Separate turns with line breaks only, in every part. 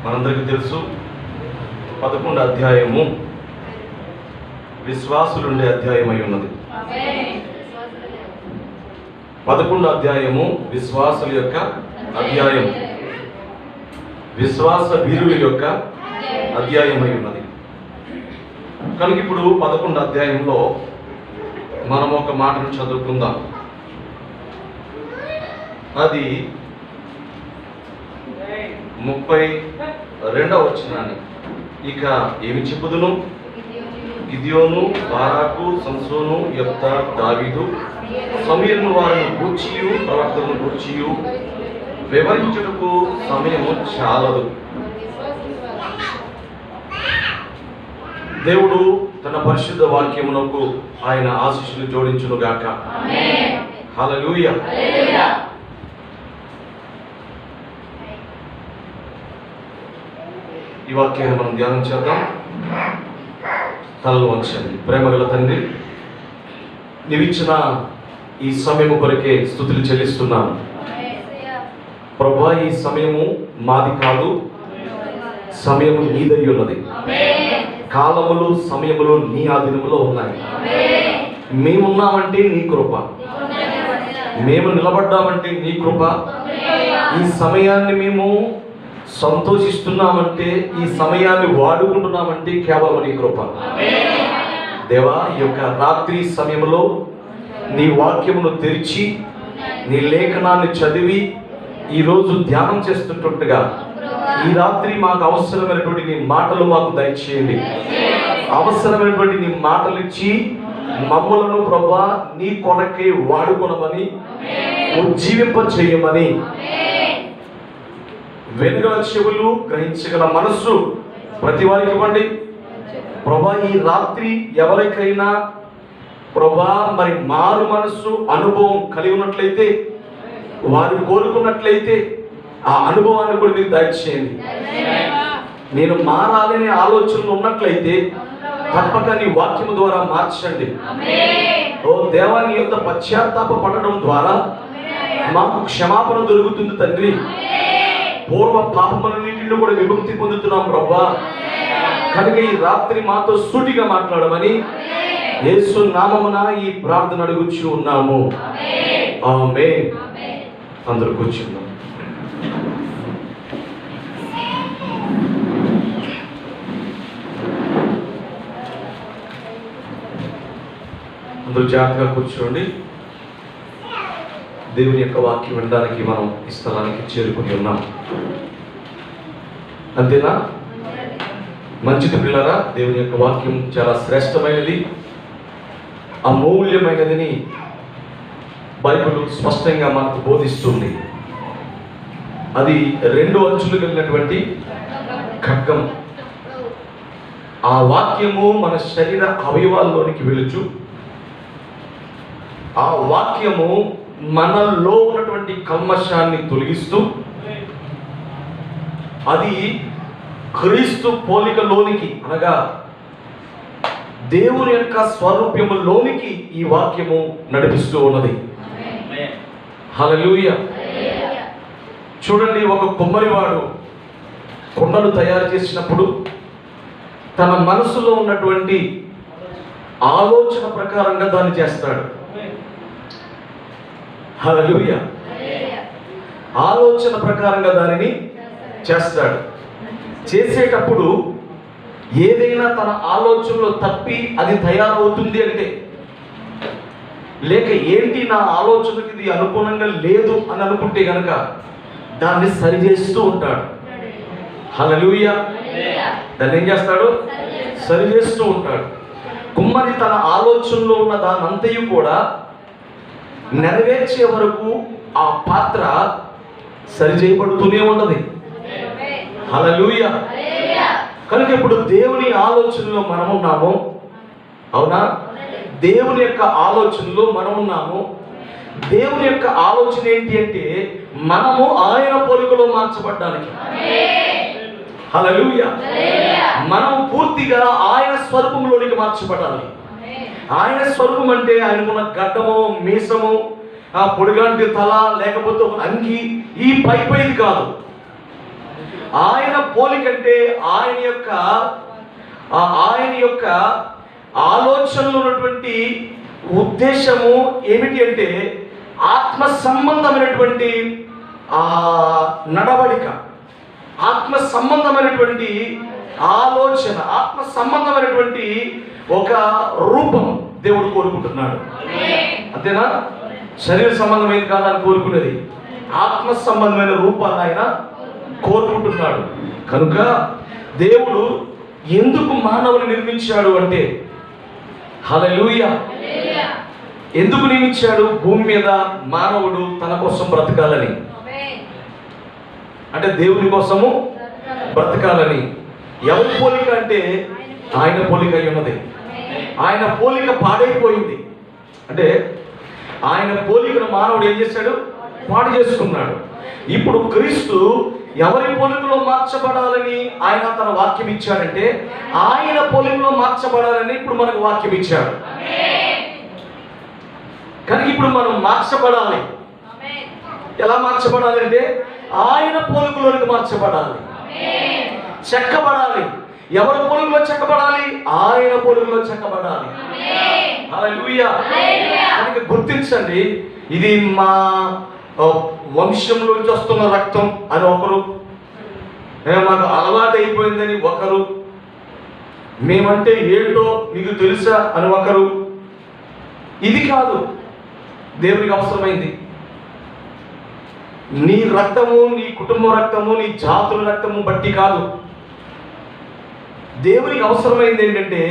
మనందరికీ తెలుసు 11 అధ్యాయము విశ్వాసులుండే అధ్యాయం అయి ఉన్నది. 11 అధ్యాయము విశ్వాసుల యొక్క అధ్యాయం, విశ్వాస వీరుల యొక్క అధ్యాయం అయి ఉన్నది. కనుక ఇప్పుడు 11 అధ్యాయంలో మనం ఒక మాటను చదువుకుందాం. అది 32వ వచనాన్ని. ఇక ఏమి చెప్పుదును? గిద్యోను, బారాకు, సంసోను, యెఫ్తా, దావీదు, సమూయేలు వారిని గూర్చియు ప్రవక్తలను గూర్చియు వివరించుటకు సమయము చాలదు. దేవుడు తన పరిశుద్ధ వాక్యమునకు ఆయన ఆశీస్సులు జోడించునుగాక. హల్లెలూయా. ఈ వాక్యాన్ని మనం ధ్యానం చేద్దాం. తలలు వంచండి. ప్రేమగల తండ్రి, నీవిచ్చిన ఈ సమయము కొరకే స్తుతులు చెల్లిస్తున్నాను ప్రభువా. ఈ సమయము మాది కాదు, సమయము నీదై ఉన్నది. కాలములు సమయములు నీ ఆధీనములో ఉన్నాయి. మేమున్నామంటే నీ కృప, మేము నిలబడ్డామంటే నీ కృప. ఈ సమయాన్ని మేము సంతోషిస్తున్నామంటే, ఈ సమయాన్ని వాడుకుంటున్నామంటే కేవలం నీ కృప. దేవా, ఈ యొక్క రాత్రి సమయంలో నీ వాక్యమును తెరిచి నీ లేఖనాన్ని చదివి ఈరోజు ధ్యానం చేస్తుంటుండగా ఈ రాత్రి మాకు అవసరమైనటువంటి నీ మాటలు మాకు దయచేయండి. అవసరమైనటువంటి నీ మాటలు ఇచ్చి మమ్మలను ప్రభువా నీ కొరకే వాడుకొనమని, ఉజ్జీవింప చేయమని, వెనుగల చెవులు గ్రహించగల మనస్సు ప్రతి వారికి ఇవ్వండి ప్రభా. ఈ రాత్రి ఎవరికైనా ప్రభా మరి మారు మనస్సు అనుభవం కలిగి ఉన్నట్లయితే, వారు కోరుకున్నట్లయితే ఆ అనుభవాన్ని కూడా మీరు దయచేయండి. నేను మారాలనే ఆలోచనలు ఉన్నట్లయితే తప్పక నీ వాక్యము ద్వారా మార్చండి. ఓ దేవా, నీ యొక్క పశ్చాత్తాప పడడం ద్వారా మాకు క్షమాపణ దొరుకుతుంది తండ్రి. పూర్వ పాపములన్నింటిలో కూడా విముక్తి పొందుతున్నాం ప్రభా. కనుక ఈ రాత్రి మాతో సూటిగా మాట్లాడమని యేసు నామమున ఈ ప్రార్థన అడుగుచూ ఉన్నాము. ఆమేన్. అందరూ కూర్చుందాం. అందరూ జాగ్రత్తగా కూర్చోండి. దేవుని యొక్క వాక్యం వినడానికి మనం ఈ స్థలానికి చేరుకుని ఉన్నాం. అంతేనా? మంచిది పిల్లరా. దేవుని యొక్క వాక్యం చాలా శ్రేష్టమైనది, అమూల్యమైనదని బైబిల్ స్పష్టంగా మనకు బోధిస్తుంది. అది 2 అంచులు కలిగినటువంటి ఖడ్గం. ఆ వాక్యము మన శరీర అవయవాల్లోనికి వెలుచు, ఆ వాక్యము మనలో ఉన్నటువంటి కల్మషాన్ని తొలగిస్తూ, అది క్రీస్తు పోలికలోనికి అనగా దేవుని యొక్క స్వరూప్యములోనికి ఈ వాక్యము నడిపిస్తూ ఉన్నది. హల్లెలూయా. చూడండి, ఒక కుమ్మరివాడు కొండలు తయారు చేసినప్పుడు తన మనసులో ఉన్నటువంటి ఆలోచన ప్రకారంగా దాన్ని చేస్తాడు. హల్లెలూయా. ఆలోచన ప్రకారంగా దానిని చేస్తాడు. చేసేటప్పుడు ఏదైనా తన ఆలోచనలో తప్పి అది తయారవుతుంది అంటే, లేక ఏంటి నా ఆలోచనకి ఇది అనుగుణంగా లేదు అని అనుకుంటే గనక దాన్ని సరిచేస్తూ ఉంటాడు. హల్లెలూయా. దాన్ని ఏం చేస్తాడు? సరిచేస్తూ ఉంటాడు. కుమ్మరి తన ఆలోచనలో ఉన్న దానంతయు కూడా నెరవేర్చే వరకు ఆ పాత్ర సరిచేయబడుతూనే ఉన్నది. హల్లెలూయా. కనుక ఇప్పుడు దేవుని ఆలోచనలో మనం ఉన్నాము. అవునా? దేవుని యొక్క ఆలోచనలో మనం ఉన్నాము. దేవుని యొక్క ఆలోచన ఏంటి అంటే మనము ఆయన పోలికలో మార్చబడ్డానికి. హల్లెలూయా. మనం పూర్తిగా ఆయన స్వరూపంలోనికి మార్చబడాలి. ఆయన స్వరూపం అంటే ఆయనకున్న గడ్డము, మీసము, ఆ పొడిగాంటి తల, లేకపోతే ఒక అంగి, ఈ పైది కాదు. ఆయన పోలికంటే ఆయన యొక్క ఆలోచనలో ఉన్నటువంటి ఉద్దేశము ఏమిటి అంటే ఆత్మ సంబంధమైనటువంటి నడవడిక, ఆత్మ సంబంధమైనటువంటి ఆలోచన, ఆత్మ సంబంధమైనటువంటి ఒక రూపం దేవుడు కోరుకుంటున్నాడు. అంతేనా? శరీర సంబంధమైనది కాదని కోరుకునేది, ఆత్మ సంబంధమైన రూపాన్ని ఆయన కోరుకుంటున్నాడు. కనుక దేవుడు ఎందుకు మానవుని నిర్మించాడు అంటే, హల్లెలూయా, ఎందుకు నియమించాడు? భూమి మీద మానవుడు తన కోసం బ్రతకాలని, అంటే దేవుని కోసము బ్రతకాలని. ఎవరి పోలిక అంటే ఆయన పోలిక అయి ఉన్నది. ఆయన పోలిక పాడైపోయింది. అంటే ఆయన పోలికను మానవుడు ఏం చేశాడు? పాడు చేసుకున్నాడు. ఇప్పుడు క్రీస్తు ఎవరి పోలికలో మార్చబడాలని ఆయన తన వాక్యం ఇచ్చాడంటే, ఆయన పోలికలో మార్చబడాలని ఇప్పుడు మనకు వాక్యం ఇచ్చాడు. కానీ ఇప్పుడు మనం మార్చబడాలి. ఎలా మార్చబడాలి అంటే ఆయన పోలికలోనికి మార్చబడాలి, చెక్కబడాలి. ఎవరి పోలికలో చెక్కబడాలి? ఆయన పోలికలో చెక్కబడాలి. హల్లెలూయా. కనుక గుర్తించండి, ఇది మా వంశంలోంచి వస్తున్న రక్తం అని ఒకరు, మాకు అలవాటు అయిపోయిందని ఒకరు, మేమంటే ఏంటో మీకు తెలుసా అని ఒకరు. ఇది కాదు దేవునికి అవసరమైంది. నీ రక్తము, నీ కుటుంబ రక్తము, నీ జాతుల రక్తము బట్టి కాదు. దేవునికి అవసరమైంది ఏంటంటే,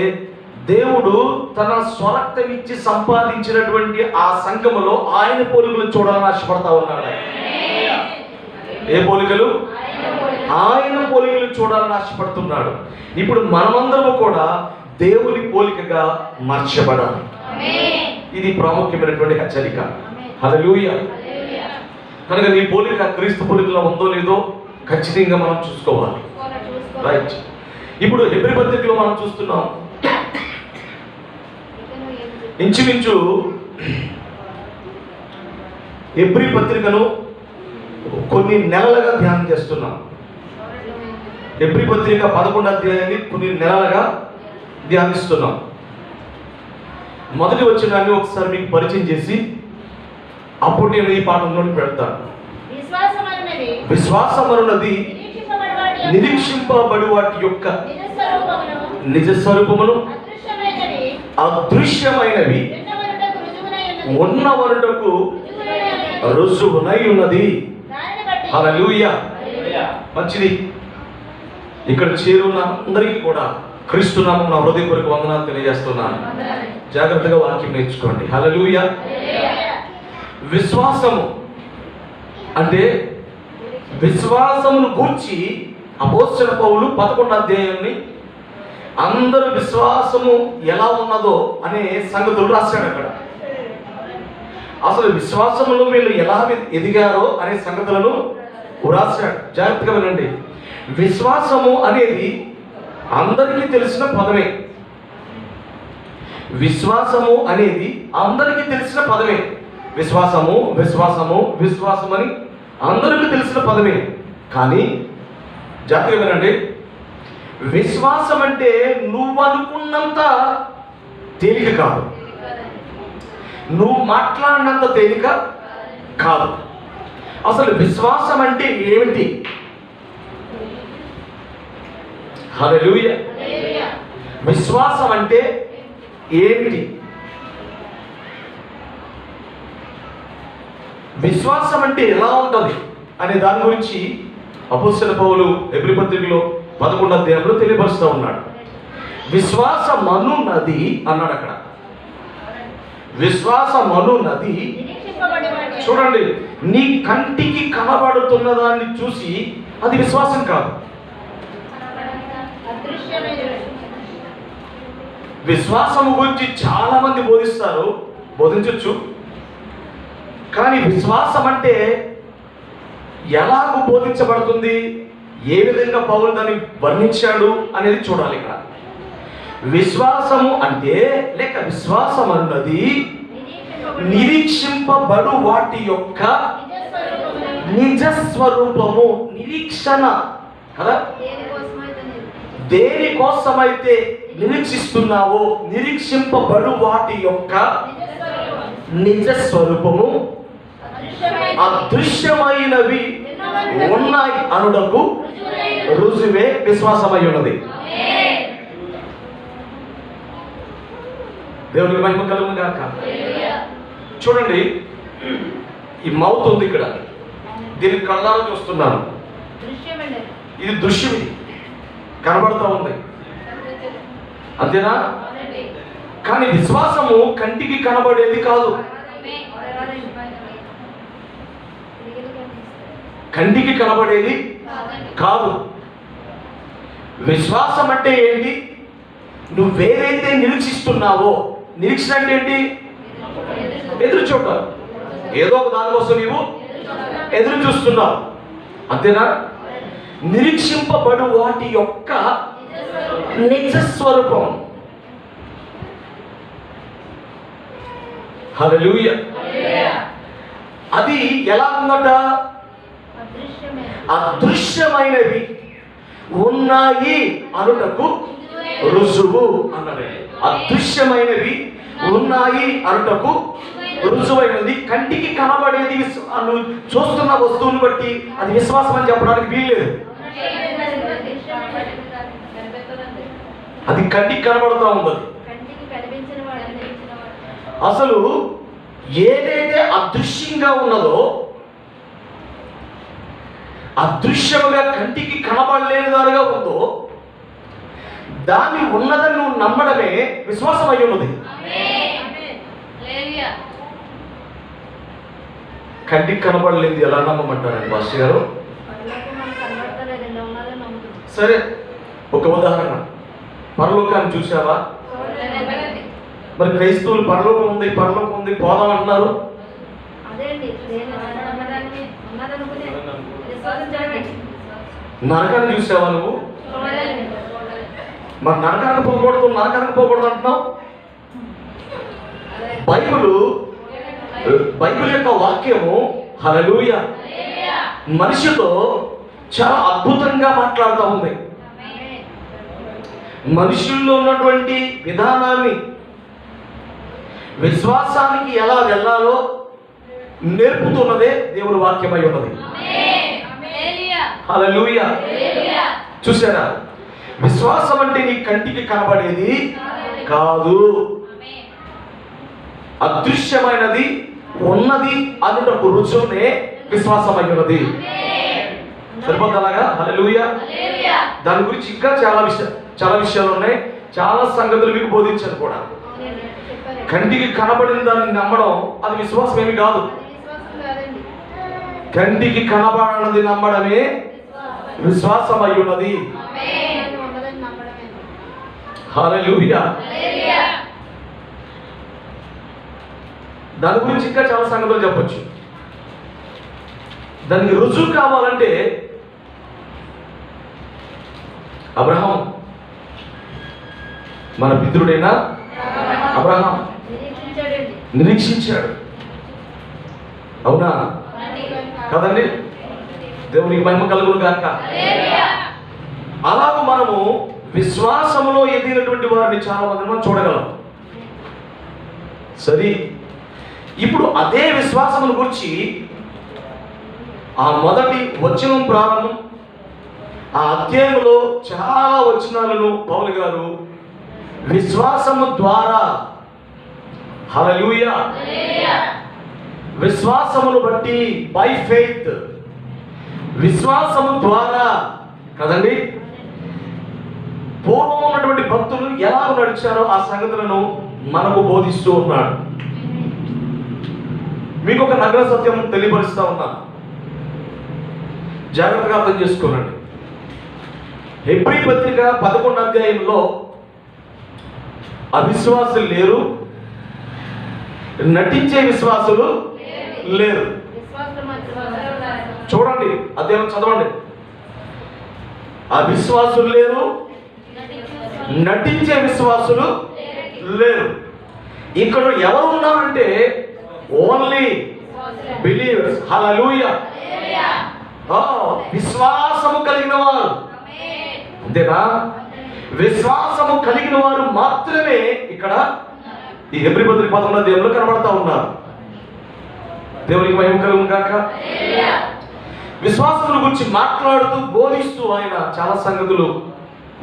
దేవుడు తన స్వరక్తం ఇచ్చి సంపాదించినటువంటి ఆ సంఘములో ఆయన పోలికలు చూడాలని ఆశపడతా ఉన్నాడు. ఏ పోలికలు? ఆయన పోలికలు చూడాలని ఆశపడుతున్నాడు. ఇప్పుడు మనమందరము కూడా దేవుని పోలికగా మార్చబడాలి. ఇది ప్రాముఖ్యమైనటువంటి హెచ్చరిక. హల్లెలూయా. కనుక నీ పోలిక క్రీస్తు పోలికలో ఉందో లేదో ఖచ్చితంగా మనం చూసుకోవాలి. రైట్. ఇప్పుడు హెబ్రీ పత్రికలో మనం చూస్తున్నాం, ఇంచుమించు హెబ్రీ పత్రికను కొన్ని నెలలుగా ధ్యానం చేస్తున్నాం. హెబ్రీ పత్రిక 11వ అధ్యాయాన్ని కొన్ని నెలలుగా ధ్యానిస్తున్నాం. మొదటి వచనాన్ని ఒకసారి మీకు పరిచయం చేసి అప్పుడు నేను ఈ పాఠంలోకి పెడతాను. విశ్వాసమనున్నది నిరీక్షింపబడి వాటి యొక్క నిజ స్వరూపమును అదృశ్యమైనవి ఉన్నవరుటకు రుజువునై ఉన్నది. హల్లెలూయా. మంచిది. ఇక్కడ చేరున్న అందరికీ కూడా క్రీస్తు నామమున నా హృదయపూర్వక వందనాలు తెలియజేస్తున్నాను. జాగ్రత్తగా వాక్యం నేర్చుకోండి. హల్లెలూయా. విశ్వాసము అంటే, విశ్వాసమును గూర్చి అపోస్తలుడైన పౌలు 11వ అధ్యాయాన్ని అందరూ విశ్వాసము ఎలా ఉన్నదో అనే సంగతులు రాశాడు. అక్కడ అసలు విశ్వాసములో వీళ్ళు ఎలా ఎదిగారో అనే సంగతులను రాశాడు. జాగ్రత్తగా వినండి. విశ్వాసము అనేది అందరికీ తెలిసిన పదమే. విశ్వాసము అనేది అందరికీ తెలిసిన పదమే. విశ్వాసము విశ్వాసము విశ్వాసం అని అందరికీ తెలిసిన పదమే. కానీ జాగ్రత్తగా వినండి, విశ్వాసం అంటే నువ్వు అనుకున్నంత తేలిక కాదు, నువ్వు మాట్లాడినంత తేలిక కాదు. అసలు విశ్వాసం అంటే ఏమిటి? హల్లెలూయా. విశ్వాసం అంటే ఏమిటి? విశ్వాసం అంటే ఎలా ఉంటుంది అనే దాని గురించి అపోస్తలుడైన పౌలు హెబ్రీ పత్రికలో 11వ అధ్యాయంలో తెలియపరుస్తూ ఉన్నాడు. విశ్వాసమనున్నది అన్నాడు అక్కడ. విశ్వాసమనున్నది, చూడండి, నీ కంటికి కనబడుతున్న దాన్ని చూసి అది విశ్వాసం కాదు. విశ్వాసము గురించి చాలా మంది బోధిస్తారు, బోధించవచ్చు. కానీ విశ్వాసం అంటే ఎలాగూ బోధించబడుతుంది, ఏ విధంగా పౌలు దాన్ని వర్ణించాడు అనేది చూడాలి. ఇక్కడ విశ్వాసము అంటే, లేక విశ్వాసం అన్నది నిరీక్షింపబడు వాటి యొక్క నిజ స్వరూపము. నిరీక్షణ కదా. దేనికోసమైతే నిరీక్షిస్తున్నావో నిరీక్షింపబడు వాటి యొక్క నిజ స్వరూపము అదృశ్యమైనవి ఉన్నాయి అనుటకు రుజువే విశ్వాసమై ఉన్నది. దేవునికి మహిమ కలుగును గాక. చూడండి, ఈ మౌత్ ఉంది ఇక్కడ, దీన్ని కళ్ళారా చూస్తున్నాను, ఇది దృశ్యం, ఇది కనబడుతూ ఉంది, అంతేనా? కానీ విశ్వాసము కంటికి కనబడేది కాదు. కంటికి కనబడేది కాదు. విశ్వాసం అంటే ఏంటి? నువ్వేదైతే నిరీక్షిస్తున్నావో, నిరీక్షణ అంటే ఏంటి? ఎదురు చూడాలి. ఏదో ఒక దానికోసం నీవు ఎదురు చూస్తున్నావు, అంతేనా? నిరీక్షింపబడు వాటి యొక్క నిజ స్వరూపం. హల్లెలూయా. అది ఎలా ఉందట? అదృశ్యమైనవి ఉన్నాయి అనుటకు రుజువు అన్నది. అదృశ్యమైనవి ఉన్నాయి అనుటకు రుజువైనది. కంటికి కనబడేది నువ్వు చూస్తున్న వస్తువుని బట్టి అది విశ్వాసం అని చెప్పడానికి వీల్లేదు. అది కంటికి కనబడుతూ ఉంది. అసలు ఏదైతే అదృశ్యంగా ఉన్నదో, అదృశ్యముగా కంటికి కనబడలేని దానిగా ఉందో, దాన్ని ఉన్నదని నువ్వు నమ్మడమే విశ్వాసం అయి ఉన్నది. కంటికి కనబడలేదు ఎలా నమ్మమంటారండి మాస్టర్ గారు? సరే, ఒక ఉదాహరణ, పరలోకాన్ని చూసావా? మరి క్రైస్తవులు పరలోకం ఉంది, పరలోకం ఉంది, పోదాం అంటున్నారు. నరకాన్ని చూసావా నువ్వు? మరి నరకానికి పోకూడదు, నరకానికి పోకూడదు అంటున్నావు. బైబిల్ యొక్క వాక్యము హల్లెలూయా మనిషితో చాలా అద్భుతంగా మాట్లాడుతూ ఉంది. మనుషుల్లో ఉన్నటువంటి విధానాన్ని, విశ్వాసానికి ఎలా వెళ్ళాలో నేర్పుతున్నదే దేవుని వాక్యమై ఉన్నది. హల్లెలూయా. చూసారా? విశ్వాసం అంటే నీ కంటికి కనబడేది కాదు, అదృశ్యమైనది ఉన్నది అనుటకు రుజువునే విశ్వాసమై ఉన్నది. సరిపోతలాగా? హల్లెలూయా. దాని గురించి ఇంకా చాలా విషయాలు ఉన్నాయి, చాలా సంగతులు మీకు బోధించాను కూడా. కంటికి కనబడిన దాన్ని నమ్మడం అది విశ్వాసం ఏమి కాదు. కంటికి కనబడనది నమ్మడమే విశ్వాసం అయి ఉన్నది. హల్లెలూయా. దాని గురించి ఇంకా చాలా సంగతులు చెప్పొచ్చు. దానికి రుజువు కావాలంటే అబ్రహాం, మన పితరుడైన అబ్రహాం నిరీక్షించాడు. అవునా కదండి? దేవునికి మహిమ కలుగును గాక. అలాగూ మనము విశ్వాసములో ఎదిగినటువంటి వారిని చాలా మంది మనం చూడగలం. సరే, ఇప్పుడు అదే విశ్వాసమును గురించి ఆ మొదటి వచనం ప్రారంభం, ఆ అధ్యాయంలో చాలా వచనాలను పౌలు గారు విశ్వాసము ద్వారా, హల్లెలూయా, విశ్వాసమును బట్టి, బై ఫెయిత్, విశ్వాసము ద్వారా కదండి, పూర్వం ఉన్నటువంటి భక్తులు ఎలా నడిచారో ఆ సంగతులను మనకు బోధిస్తూ ఉన్నాడు. మీకు ఒక నగ్న సత్యం తెలియపరుస్తా ఉన్నా, జాగ్రత్తగా అర్థం చేసుకోనండి. హెబ్రీ పత్రిక 11వ అధ్యాయంలో అవిశ్వాసులు లేరు, నటించే విశ్వాసులు లేరు. చూడండి, అధ్యాయం చదవండి. అవిశ్వాసులు లేరు, నటించే విశ్వాసులు లేరు. ఇక్కడ ఎవరు ఉన్నారంటే ఓన్లీ బిలీవర్స్. హల్లెలూయా. విశ్వాసము కలిగిన వారు, అంతేనా? విశ్వాసము కలిగిన వారు మాత్రమే ఇక్కడ ఈ హెబ్రీ పత్రిక 11వ అధ్యాయంలో కనబడతా ఉన్నారు. దేవునికి మహిమ కలుగును గాక. విశ్వాసముల గురించి మాట్లాడుతూ బోధిస్తూ ఆయన చాలా సంగతులు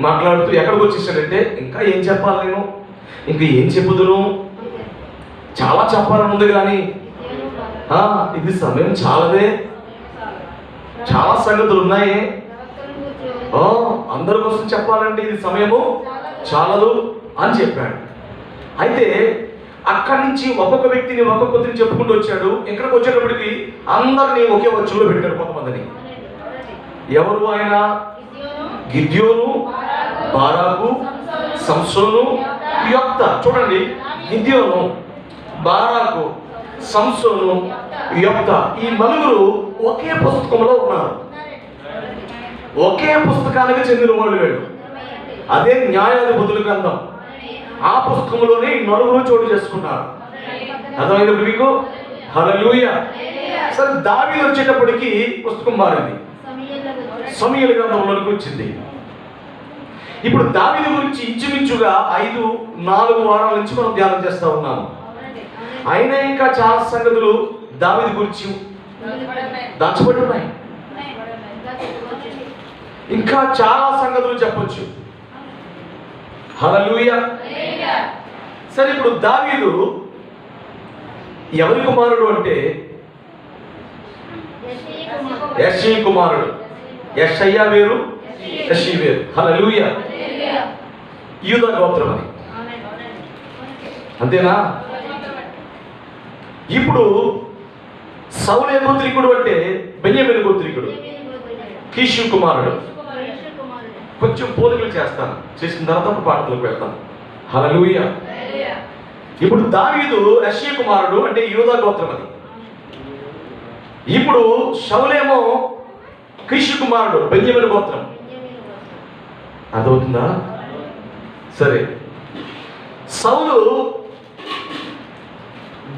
మాట్లాడుతూ ఎక్కడికి వచ్చేసాడంటే, ఇంకా ఏం చెప్పాలి నేను, ఇంకా ఏం చెప్పుదును, చాలా చెప్పాలని ఉంది కానీ ఇది సమయం చాలదే, చాలా సంగతులు ఉన్నాయి, అందరి కోసం చెప్పాలంటే ఇది సమయము చాలదు అని చెప్పాడు. అయితే అక్కడి నుంచి ఒక్కొక్క వ్యక్తిని చెప్పుకుంటూ వచ్చాడు. ఇక్కడికి వచ్చేటప్పటికి అందరినీ ఒకే వచ్చంలో పెట్టాడు కొంతమందిని. ఎవరు ఆయన? గిద్యోను, బారాకు, సంసోను, యొప్తా. చూడండి, గిద్యోను, బారాకు, సంసోను, యొప్తా, ఈ నలుగురు ఒకే పుస్తకంలో ఉన్నారు. ఒకే పుస్తకానికి చెందిన వాళ్ళు వీళ్ళు. అదే న్యాయాధిపతుల గ్రంథం. ఆ పుస్తకంలోనే నలుగురు చోటు చేసుకున్నారు. అర్థమైనప్పుడు మీకు? హల్లెలూయా. సరే, దావీదు వచ్చేటప్పటికి పుస్తకం మారింది, సమూయేలు గ్రంథంలోకి వచ్చింది. ఇప్పుడు దావీదు గురించి ఇంచుమించుగా 4 వారాల నుంచి మనం ధ్యానం చేస్తా ఉన్నాము. అయినా ఇంకా చాలా సంగతులు దావీదు గురించి దాచబడి ఉన్నాయి. ఇంకా చాలా సంగతులు చెప్పొచ్చు. హల్లెలూయా. సరే, ఇప్పుడు దావీదు ఎవరి కుమారుడు అంటే యెష్షయి కుమారుడు. యెషయ్య వేరు, యెష్షయి వేరు. హల్లెలూయా. యూదా గోత్రం అని, అంతేనా? ఇప్పుడు సౌలు ఏ గోత్రికుడు అంటే బెన్యామీను గోత్రికుడు, కీషు కుమారుడు. కొంచెం పోలికలు చేస్తాను, చేసిన తర్వాత పాటలకు వెళ్తాను. హల్లెలూయా. ఇప్పుడు దావీదు యెష్షయి కుమారుడు అంటే యూదా గోత్రం అది. ఇప్పుడు సౌలేమో కీషు కుమారుడు, బెన్యామీను గోత్రం. అర్థమవుతుందా? సరే, సౌలు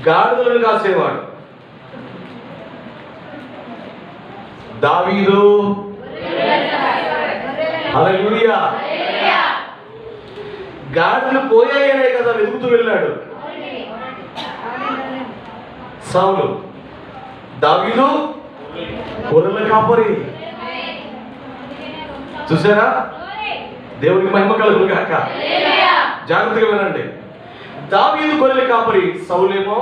గాడిదలను కాసేవాడు, దావీదు హల్లెలూయా గాడిదలు పోయాయనే కదా వెతుకుతూ వెళ్ళాడు సౌలు. దావీదు గొర్రెల కాపరి. చూసారా? దేవునికి మహిమ కలుగును గాక. జాగ్రత్తగా వినండి. దావీదు గొర్రెల కాపరి, సౌలేమో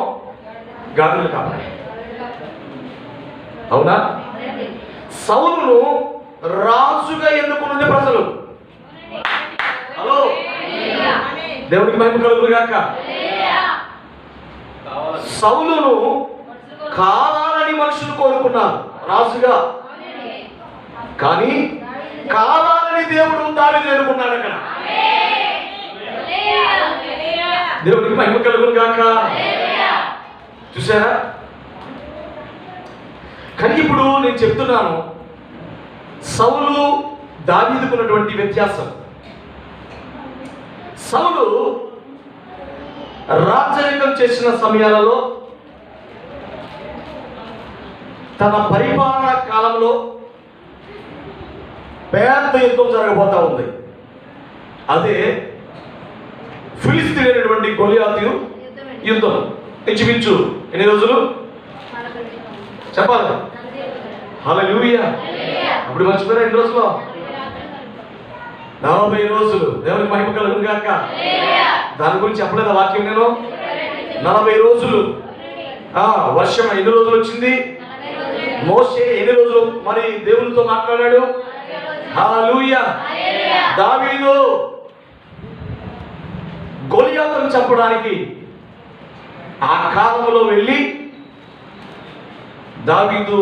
గాడిదల కాపరి. అవునా? సౌలును రాజుగా ఎన్నుకున్నది ప్రజలు. హలో, దేవునికి మహిమ కలుగును గాక. సౌలును కావాలని మనుషులు కోరుకున్నారు రాజుగా, కానీ కావాలని దేవుడు దావీదును ఎన్నుకున్నాడు అక్కడ. దేవునికి మహిమ కలుగును గాక. చూసారా? కానీ ఇప్పుడు నేను చెప్తున్నాను, సౌలు దావీదుకున్నటువంటి వ్యత్యాసం. సౌలు రాజరికం చేసిన సమయాలలో, తన పరిపాలన కాలంలో పెద్ద యుద్ధం జరగబోతా ఉంది. అదే ఫిలిస్తీయుడైనటువంటి గొలియాతు యుద్ధం. ఇంచుమించు ఎన్ని రోజులు చెప్పాలి? హల్లెలూయా. అప్పుడు మర్చిపోయారా? ఎన్ని రోజులు? 40 రోజులు. దేవునికి మహిమ కలుగును గాక. దాని గురించి చెప్పలేదా వాక్యం నేను? 40 రోజులు. వర్షం ఎన్ని రోజులు వచ్చింది? మోషే ఎన్ని రోజులు మరి దేవునితో మాట్లాడాడు? హల్లెలూయా. దావీదు గొలియాతును చంపడానికి ఆ కాలంలో వెళ్ళి దావీదు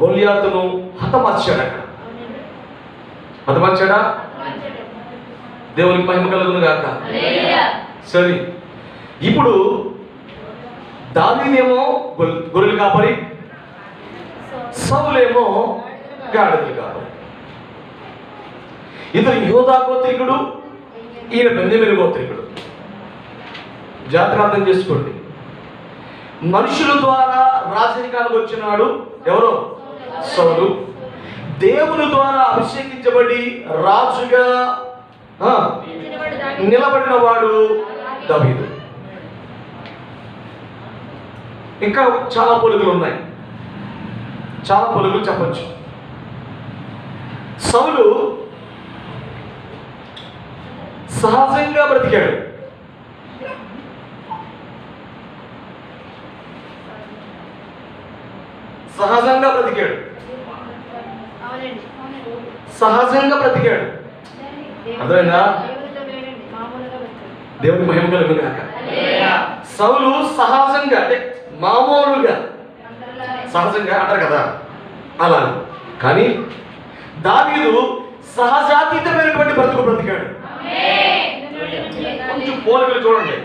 గొలియాతును హతమార్చాడు. అక్కడ హతమార్చాడా? దేవునికి మహిమ కలుగును గాక. సరే, ఇప్పుడు దావీదేమో గొర్రెలు కాపరి, సౌలేమో గాడిదలు కాపరి. ఇతను యూదా గోత్రికుడు, ఈయన బెన్యామీను గోత్రికుడు. జాగ్రత్తగా అర్థం చేసుకోండి. మనుషుల ద్వారా రాజరికానికి వచ్చినాడు ఎవరో? సౌలు. దేవుని ద్వారా అభిషేకించబడి రాజుగా నిలబడిన వాడు దావీదు. ఇంకా చాలా పోలికలు ఉన్నాయి, చాలా పోలికలు చెప్పచ్చు. సౌలు సహజంగా బ్రతికాడు. సహజంగా బ్రతికాడు. సహజంగా బ్రతికాడు. అర్థమైందా? దేవుని మహిమ కలుగును గాక. సౌలు సహజంగా అంటే మామూలుగా, సహజంగా అంటారు కదా అలా. కానీ దావీదు సహజాతీతమైనటువంటి బ్రతుకు బ్రతికాడు. కొంచెం పోలికలు చూడండి.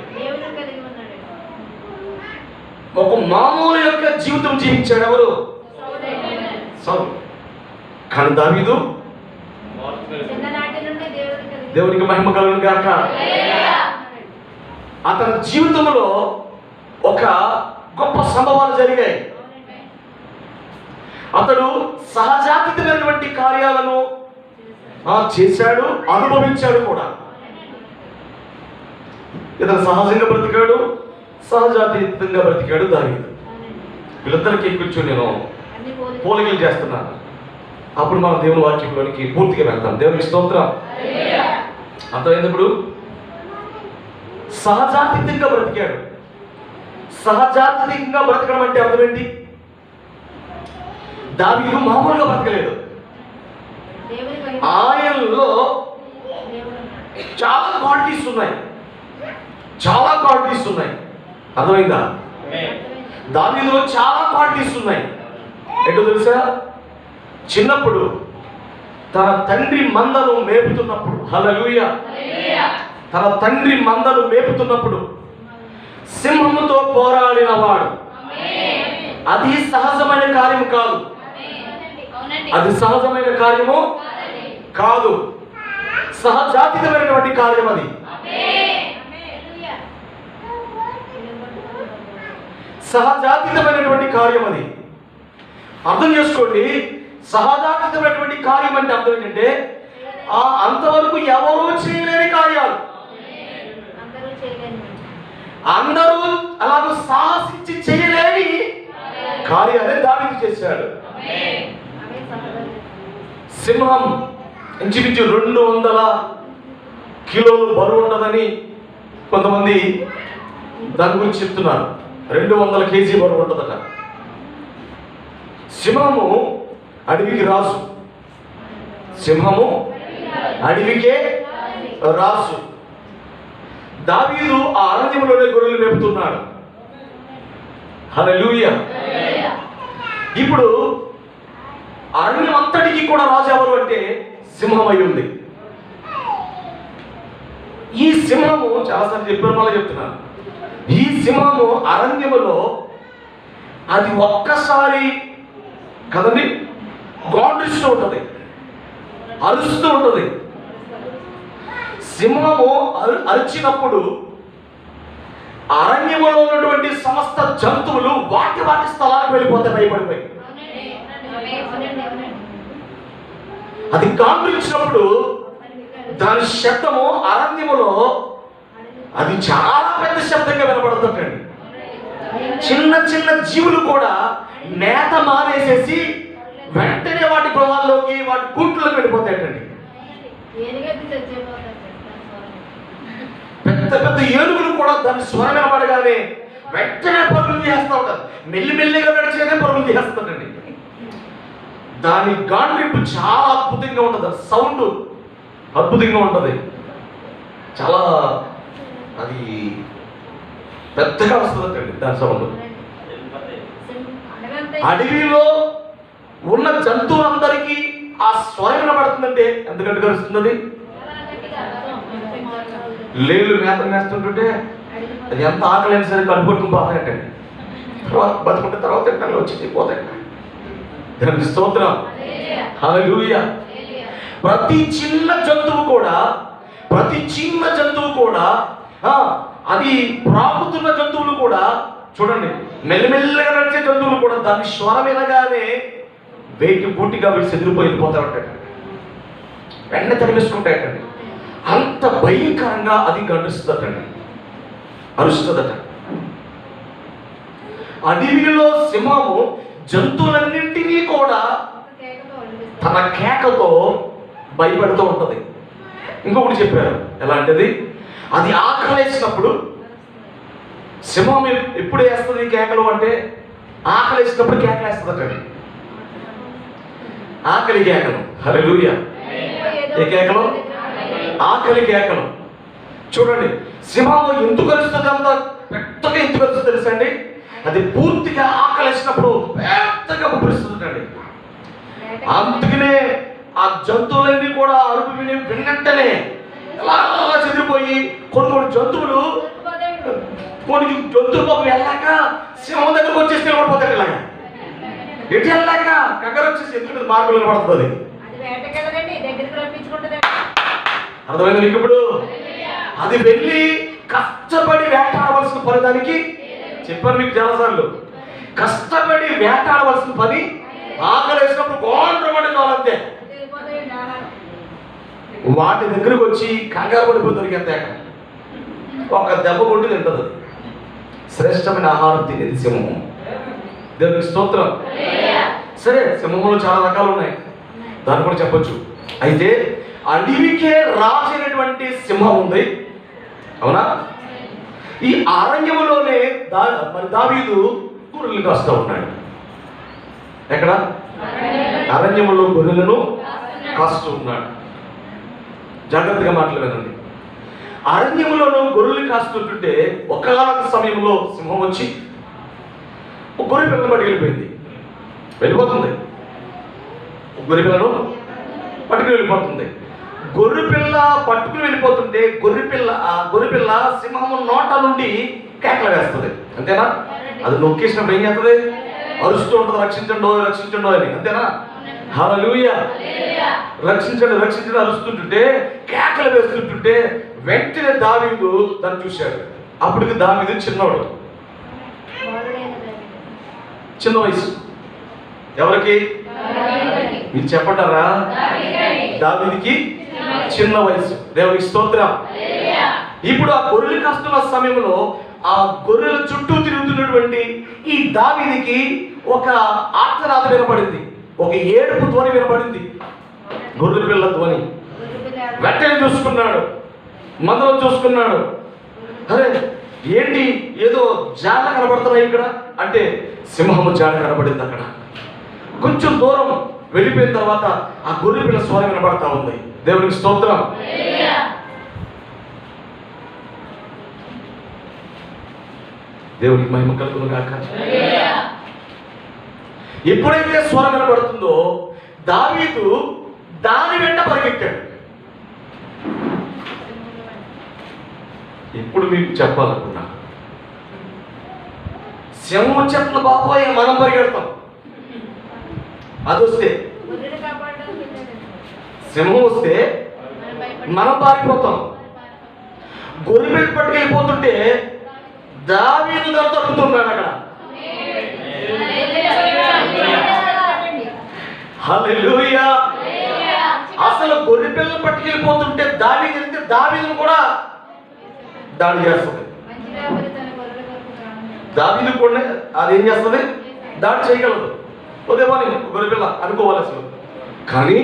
ఒక మామూలు యొక్క జీవితం జీవించాడు ఎవరు? సౌలు. కానీ దావీదు దేవునికి మహిమ కలుగును గాక. అతని జీవితంలో ఒక గొప్ప సంభవాలు జరిగాయి. అతడు సహజాతీతమైనటువంటి కార్యాలను చేశాడు, అనుభవించాడు కూడా. ఇతను సహజంగా బ్రతికాడు, సహజాతీతంగా బ్రతికాడు దావీదు. వీళ్ళిద్దరికి కూర్చొని నేను పోలికలు చేస్తున్నాను. అప్పుడు మనం దేవుని వాక్యంలోనికి పూర్తిగా వెళ్తాం. దేవునికి స్తోత్రం. అర్థమైంది? ఇప్పుడు సహజాతీతంగా బ్రతికాడు. సహజాతీతంగా బ్రతకడం అంటే అర్థం ఏంటి? దావీదు మామూలుగా బ్రతకలేదు. ఆయనలో చాలా క్వాలిటీస్ ఉన్నాయి, చాలా క్వాలిటీస్ ఉన్నాయి. అర్థమైందా? దావీదులో చాలా క్వాలిటీస్ ఉన్నాయి. ఏంటో తెలుసా? చిన్నప్పుడు తన తండ్రి మందను మేపుతున్నప్పుడు, హల్లెలూయా, తన తండ్రి మందను మేపుతున్నప్పుడు సింహముతో పోరాడిన వాడు. అది సహజమైన కార్యము కాదు. అది సహజమైన కార్యము కాదు, సహజాతీతమైనటువంటి కార్యం. అది సహజాతీతమైనటువంటి కార్యం. అది అర్థం చేసుకోండి. సహజాతీతమైనటువంటి కార్యం అంటే అర్థం ఏంటంటే అంతవరకు ఎవరూ చేయలేని కార్యాలు, అందరూ అలాగూ సాహసించి చేయలేని కార్యాలే దావీదు చేశాడు. సింహం ఇంచుమించు 200 కిలోలు బరువు ఉండదని కొంతమంది దాని గురించి చెప్తున్నారు. 200 కేజీ బరువు ఉంటుందట. సింహము అడవికి రాజు. సింహము అడవికే రాజు. దావీదు ఆ అరణ్యంలోనే గొర్రెలు మేపుతున్నాడు. హల్లెలూయా. ఇప్పుడు అరణ్యం అంతటికి కూడా రాజు ఎవరు అంటే సింహం అయి ఉంది. ఈ సింహము చాలాసార్లు చెప్పారు, మళ్ళీ చెప్తున్నాను. ఈ సింహము అరణ్యములో అది ఒక్కసారి కదండి గాండ్రిస్తూ ఉంటుంది, అరుస్తూ ఉంటుంది. సింహము అరిచినప్పుడు అరణ్యములో ఉన్నటువంటి సమస్త జంతువులు వాటి వాటి స్థలానికి వెళ్ళిపోతాయి భయపడిపోయి. అది గాండ్రించినప్పుడు దాని శబ్దము అరణ్యములో అది చాలా పెద్ద శబ్దంగా వినపడుతుంటండి. చిన్న చిన్న జీవులు కూడా మేత మానేసేసి వెంటనే వాటి గృహాల్లోకి, వాటి గూట్లోకి వెళ్ళిపోతాయండి. పెద్ద పెద్ద ఏనుగులు కూడా దాని స్వరం వినపడగానే వెంటనే పరుగులు చేస్తూ ఉంటారు. మెల్లిమెల్లిగా నడిచేనే పరుగులు చేస్తుందండి. దాని గాండ్రింపు చాలా అద్భుతంగా ఉంటుంది. సౌండ్ అద్భుతంగా ఉంటుంది. చాలా అది పెద్దగా వస్తుందండి దాని సౌండ్. అడవిలో ఉన్న జంతువులందరికీ ఆ స్వరం వినపడుతుందంటే ఎంత గట్టిగా వస్తుంది. లేళ్ళు మేత మేస్తుంటుంటే అది ఎంత ఆకలేని సరే కడుపుట్టుకుని పోతాయంటండి. తర్వాత బతుకుంటే తర్వాత ఎంటలో వచ్చి పోతాయండి. దానికి స్తోత్రం. హల్లెలూయా. ప్రతి చిన్న జంతువు కూడా అది ప్రాకుతున్న జంతువులు కూడా చూడండి, మెల్లిమెల్లిగా నడిచే జంతువులు కూడా దాని స్వరం వినగానే వేటి బూటిగా వీళ్ళు చెదిరిపోయి వెళ్ళిపోతా ఉంటాడు, వెంటనే తరిమేసుకుంటాయటండి. అంత భయంకరంగా అది గడుస్తుందటండి, అరుస్తుందట. అడవిలో సింహము జంతువులన్నింటినీ కూడా తన కేకతో భయపెడుతూ ఉంటుంది. ఇంకొకటి చెప్పారు, ఎలాంటిది, అది ఆకలేసినప్పుడు, సింహం ఎప్పుడు వేస్తుంది కేకలు అంటే ఆకలేసినప్పుడు కేకలు వేస్తుందటండి. ఆకలి కేకలు. హల్లెలూయా. ఏ కేకలు? ఆకలి కేకలు. చూడండి, సింహం ఎందుకు కలుస్తుంది, అంత పెద్దగా ఎందుకు కలుస్తుంది తెలుసండి? అది పూర్తిగా ఆకలేసినప్పుడు పెద్దగా ఉబ్బరిస్తుందండి. అందుకనే ఆ జంతువులన్నీ కూడా అరుపు విన్నట్టనే ఎలా చెదిరిపోయి కొన్ని జంతువులు పాపం వెళ్ళాక సింహం దగ్గరకు వచ్చేసి నిలబడిపోతాడు. ఇలాగా ఎటు వెళ్ళాక కంగారు వచ్చేసి ఎందుకంటే మార్పులు నిలబడుతుంది. అర్థమైంది మీకు ఇప్పుడు? అది వెళ్ళి కష్టపడి వేటాడవలసిన పని, దానికి చెప్పాను మీకు చాలాసార్లు, కష్టపడి వేటాడవలసిన పని ఆకలేసినప్పుడు గోండ్రమని చాలంతే. వాటి దగ్గరకు వచ్చి కంగారు పడిపోయి దొరికేంత ఒక దెబ్బ కొట్టి తింటుంది. శ్రేష్టమైన ఆహారం తినేది సింహం. దేవునికి స్తోత్రం. సరే, సింహంలో చాలా రకాలు ఉన్నాయి, దాన్ని కూడా చెప్పొచ్చు. అయితే అడవికే రాసినటువంటి సింహం ఉంది, అవునా? ఈ అరణ్యములోనే మరి దావీదు గొర్రెలు కాస్తూ ఉన్నాడు. ఎక్కడ? అరణ్యములో గొర్రెలను కాస్తూ ఉన్నాడు. జాగ్రత్తగా మాటలు వినండి. అరణ్యములోనూ గొర్రెలు కాస్తుంటుంటే ఒకానొక సమయంలో సింహం వచ్చి ఒక గొర్రె పిల్లను పట్టుకెళ్ళిపోయింది. వెళ్ళిపోతుంది, గొర్రె పిల్లను పట్టుకుని వెళ్ళిపోతుంది. గొర్రె పిల్ల పట్టుకుని వెళ్ళిపోతుంటే గొర్రె పిల్ల సింహము నోట నుండి కేకలు వేస్తుంది. అంతేనా? అది నొక్కేసినప్పుడు ఏం చేస్తుంది? అరుస్తూ ఉంటుంది, రక్షించండి రక్షించండి అని. అంతేనా? హల్లెలూయా. రక్షించండి రక్షించండి అరుస్తుంటుంటే, కేకలు వేస్తుంటుంటే వెంటనే దావీదు దాన్ని చూశాడు. అప్పటికి దావీదు చిన్నవాడు, చిన్న వయసు. ఎవరికి? మీరు చెప్పంటారా? దావీదుకి చిన్న వయసు. దేవునికి స్తోత్రం. ఇప్పుడు ఆ గొర్రెలు కాస్తున్న సమయంలో ఆ గొర్రెల చుట్టూ తిరుగుతున్నటువంటి ఈ దావీదుకి ఒక ఆర్తనాద వినపడింది, ఒక ఏడుపు ధ్వని వినపడింది, గొర్రెల పిల్ల ధ్వని. వెంటనే చూసుకున్నాడు, మందరం చూసుకున్నాడు. అరే ఏంటి, ఏదో జాడ కనబడుతున్నాయి ఇక్కడ అంటే సింహము జాడ కనబడింది అక్కడ. కొంచెం దూరం వెళ్ళిపోయిన తర్వాత ఆ గొర్రె పిల్ల స్వరం వినబడతా ఉంది. దేవునికి స్తోత్రం. దేవునికి మహిమ కలుగును గాక. ఎప్పుడైతే స్వరం వినబడుతుందో దావీదు దాని వెంట పరిగెత్తాడు. ఇప్పుడు మీకు చెప్పాలనుకున్నా, సింహం చెట్ల బాబోయే మనం పరిగెడతాం, అది వస్తే సింహం వస్తే మనం పారిపోతాం. గొర్రె పట్టుకెళ్ళిపోతుంటే దావీదు దాన్ని తప్పుతున్నాడు అక్కడ. హల్లెలూయా. అసలు గొర్రె పిల్లలు పట్టుకెళ్ళిపోతుంటే దావీదును కూడా దాడి చేస్తుంది. దావీదు కూడా అదేం చేస్తుంది? దాడి చేయగలదు. ఉదయమని గొర్రె పిల్ల అనుకోవాలి అసలు. కానీ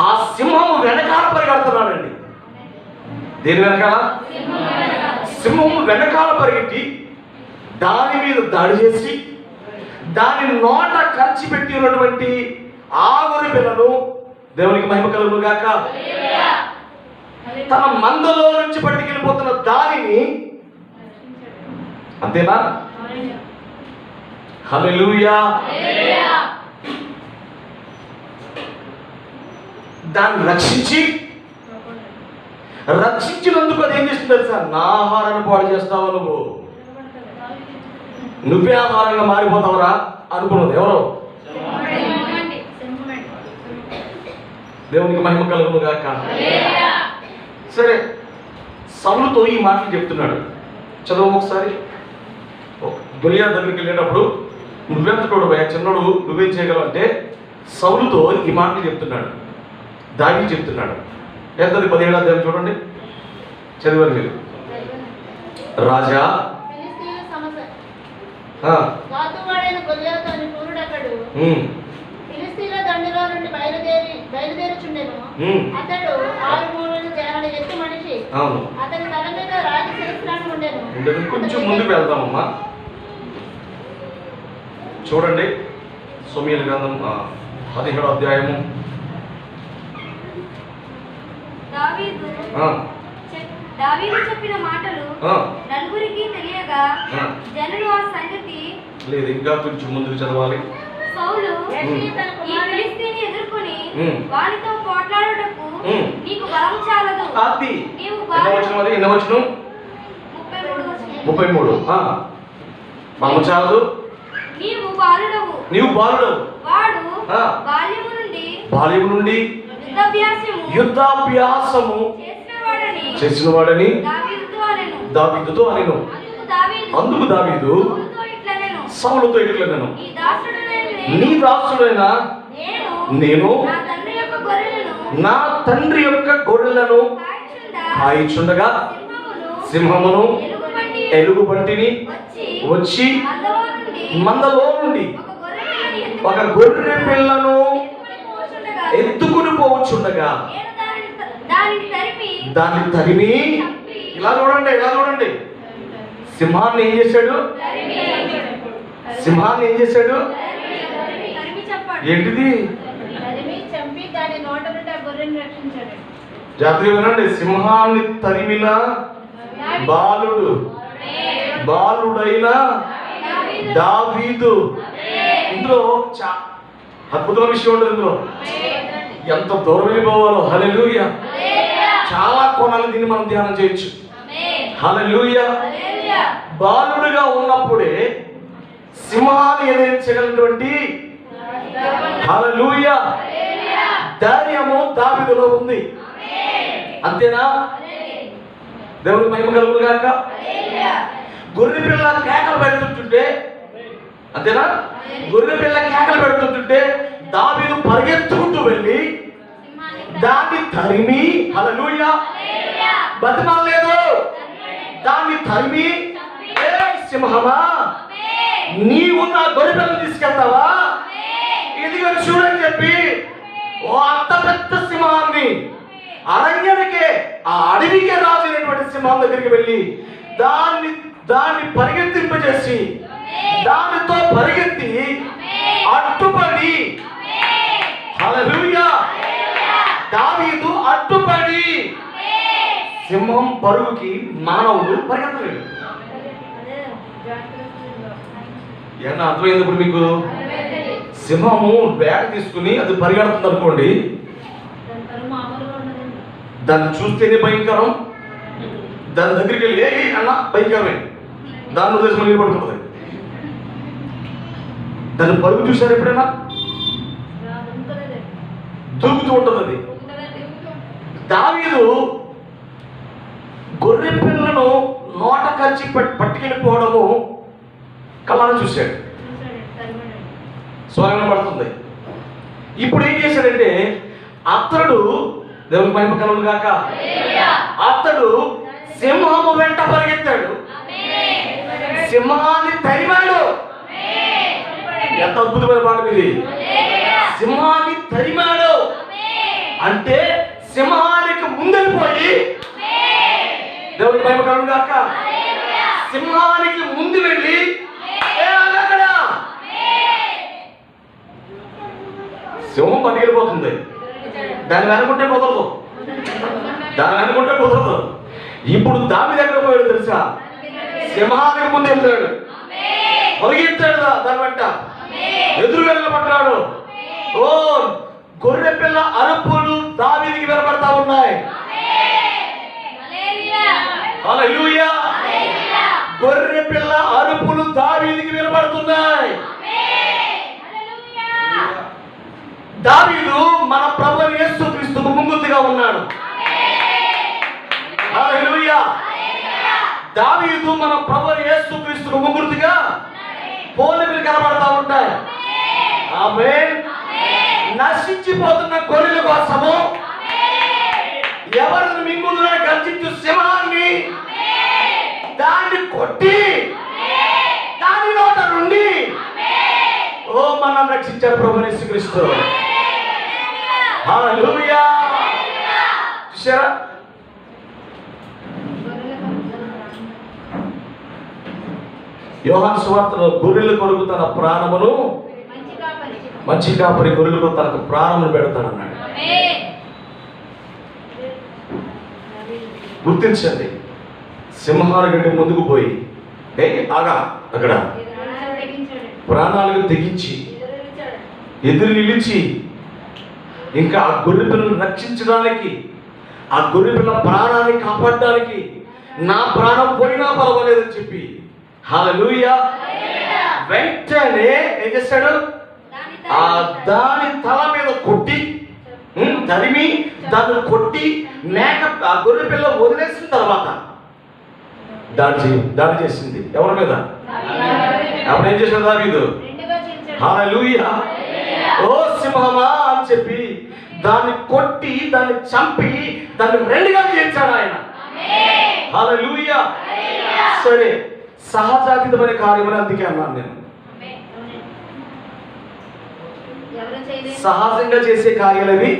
ఆ సింహము వెనకాల పరిగెడుతున్నాడండి. దేని వెనకాల? సింహము వెనకాల పరిగెట్టి దాని మీద దాడి చేసి దాని నోట ఖర్చు పెట్టి ఉన్నటువంటి ఆ గొర్రె పిల్లను, దేవునికి మహిమ కలుగును గాక, తన మందలో నుంచి పట్టుకెళ్ళిపోతున్న దానిని, అంతేనా? హల్లెలూయా. దాన్ని రక్షించినందుకు అది ఏం చేస్తుంది తెలుసా? నా ఆహారాన్ని పాడు చేస్తావు, నువ్వే ఆహారంగా మారిపోతావురా అనుకున్నది ఎవరో. దేవునికి మహిమ కలుగును గాక. సరే, సౌలుతో ఈ మాటలు చెప్తున్నాడు. చదువు ఒకసారి. గొలియాతు దగ్గరికి వెళ్ళేటప్పుడు నువ్వెంత తోడు చిన్నోడు, నువ్వేం చేయగలవు అంటే సౌలుతో ఈ మాటలు చెప్తున్నాడు, దావీదు చెప్తున్నాడు. ఎంతది 17వ అధ్యాయం చూడండి, చదివారు మీరు. రాజా
ఫిలిష్తీయుల దండులో నుండి బయలుదేరుచుండెను. అతడు 6 మూరల చేరని ఎత్తు మనిషి. అతని తల మీద రాగి శిరస్త్రాణం ఉండెను.
కొంచెం ముందుకు వెళ్దామమ్మా. చూడండి, సమూయేలు గ్రంథం 17వ అధ్యాయము.
దావీదు చెప్పిన మాటలు నలుగురికి తెలియగా జనులు ఆ సంగతి
లేదు, ఇంకా కొంచెం ముందుకు చదవాలి.
సౌలు ఈ ఫిలిష్తీయుని ఎదుర్కొని వానితో పోట్లాడుటకు నీకు బలం చాలదు.
అది
నీవు
ఎన్న వచనం? 33. బలం చాలదు, నీవు బాలుడవు. వాడు బాల్యము నుండి యుద్ధాభ్యాసము చేసిన వాడని దావీదుతో అనెను. అందుకు దావీదు సౌలుతో ఇట్లనెను, నీ దాసుడైన నేను నా తండ్రి యొక్క గొర్రెలను కాయిచుండగా సింహమును ఎలుగుబంటిని వచ్చి మందలో నుండి ఒక గొర్రె పిల్లను ఎత్తుకుని పోవచ్చుండగా దాన్ని తరిమి, ఇలా చూడండి, సింహాన్ని ఏం చేశాడు? ఏంటిది? జాగ్రత్తగా వినండి. సింహాన్ని తరిమిన బాలుడైన దావీదు. ఇందులో అద్భుతమైన విషయం ఉంటుంది. ఇందులో ఎంత దూరం వెళ్ళిపోవాలో. హల్లెలూయా. చాలా కోణాలు దీన్ని మనం ధ్యానం చేయొచ్చు. హల్లెలూయా. బాలుడుగా ఉన్నప్పుడే సింహాన్ని ఎదిరించగలిగినటువంటి హల్లెలూయా ధైర్యము దావీదులో ఉంది. అంతేనా? దేవుని మహిమ కలుగును గాక. గొర్రె పిల్ల కేకలు పెడుతుంటే, అంతేనా? గొర్రె పిల్ల కేకలు పెడుతుంటే దావీదు పరిగెత్తుకుంటూ వెళ్ళి దాన్ని తరిమి, హల్లెలూయా, బతిమాలేదు, దాన్ని తరిమి, సింహమా నీవు నా గొర్రె పిల్లని తీసుకెళ్తావా, ఇదిగో చూడని చెప్పి ఓ అంత పెద్ద సింహాన్ని, అరణ్యానికే ఆ అడవికే రాజైనటువంటి సింహం దగ్గరికి వెళ్ళి దాన్ని పరిగెత్తింపజేసి దానితో పరిగెత్తి అడ్డుపడి, హల్లెలూయా, దావీదు అడ్డుపడి, సింహం పరుగుకి మానవుడు పరిగెత్తలేడు. ఏమన్నా అర్థమైంది ఇప్పుడు మీకు? సింహము వేట తీసుకుని అది పరిగెడుతుంది అనుకోండి, దాన్ని చూస్తేనే భయంకరం, దాని దగ్గరికి వెళ్ళి అన్న భయంకరమే, దాని ఉద్దేశం నిలబడుతుంది. దాన్ని పరుగు చూసారు ఎప్పుడైనా? దూకుతూ ఉంటుంది అది. దావీదు గొర్రె పిల్లను నోట కలిసి పట్టుకెళ్ళిపోవడము కళ్ళను చూశాడు, స్వయం పడుతుంది. ఇప్పుడు ఏం చేశాడంటే అతడు, దేవుని మహిమ కలుగును గాక, అతడు సింహము వెంట పరిగెత్తాడు, సింహాన్ని తరిమాడు. ఎంత అద్భుతమైన పాఠం ఇది! సింహాన్ని తరిమాడు అంటే సింహానికి ముందెళ్ళిపోయి, దేవుని మహిమ కలుగును గాక, సింహానికి ముందు వెళ్ళి అక్కడ సింహం పట్టుకెళ్ళిపోతుంది, దాన్ని వెనుకుంటే కుదరదు. ఇప్పుడు దావీదు దగ్గర పోయాడు తెలుసా? సింహానికి ముందు వెళ్ళాడు, పరిగెత్తాడు, దాని వెంట ఎదురు వెళ్ళబడ్డాడు. ఓ గొర్రె పిల్ల అరుపులు దావీదుకి వినపడతా ఉన్నాయి. హల్లెలూయా. గొర్రె పిల్ల అరుపులు దావీదుకి వినపడుతున్నాయి. దావీదు మన ప్రభువు యేసుక్రీస్తుకు ముంగుతిగా ఉన్నాడు. హల్లెలూయా. దావీదు మన ప్రభువు యేసుక్రీస్తుకు ముంగుతిగా పోలికలు కనబడతా ఉంటాయి. ఆమేన్. నశించిపోతున్న గొర్రెల కోసము, ఎవరిని మింగుదులని గర్జించు సింహాన్ని దాన్ని కొట్టి దాని నోట నుండి ఓ మనం రక్షించారు ప్రభు యేసుక్రీస్తు. హల్లెలూయా. చూసారా? యోహాను సువార్తలో గొర్రెల కొరకు తన ప్రాణమును, మంచి కాపరి గొర్రెలకు తనకు ప్రాణమును పెడతానన్నాడు. గుర్తించండి, సింహాల గడ్డి ముందుకు పోయి ఆగా అక్కడ ప్రాణాలకు తెగించి ఎదురు నిలిచి ఇంకా ఆ గొర్రె పిల్లను రక్షించడానికి, ఆ గొర్రె పిల్ల ప్రాణాన్ని కాపాడడానికి నా ప్రాణం పోయినా పర్వాలేదని చెప్పి హల్లెలూయా వెంటనే ఏం చేస్తాడు? ఆ దాని తల మీద కొట్టి తరిమి దాన్ని కొట్టి మేక ఆ గొర్రె పిల్ల వదిలేసిన తర్వాత దాడి చేసింది. ఎవరి మీద? అప్పుడు ఏం చేశాడు దావీదు? హల్లెలూయా. ఓ సింహమా అని చెప్పి దాన్ని కొట్టి దాన్ని చంపి దాన్ని రెండుగా చేర్చాడు ఆయన. హల్లెలూయా. సరే, సహజాతీతమైన కార్యమని అందుకే అన్నాను నేను. సహజంగా చేసే కార్యాలు అవి.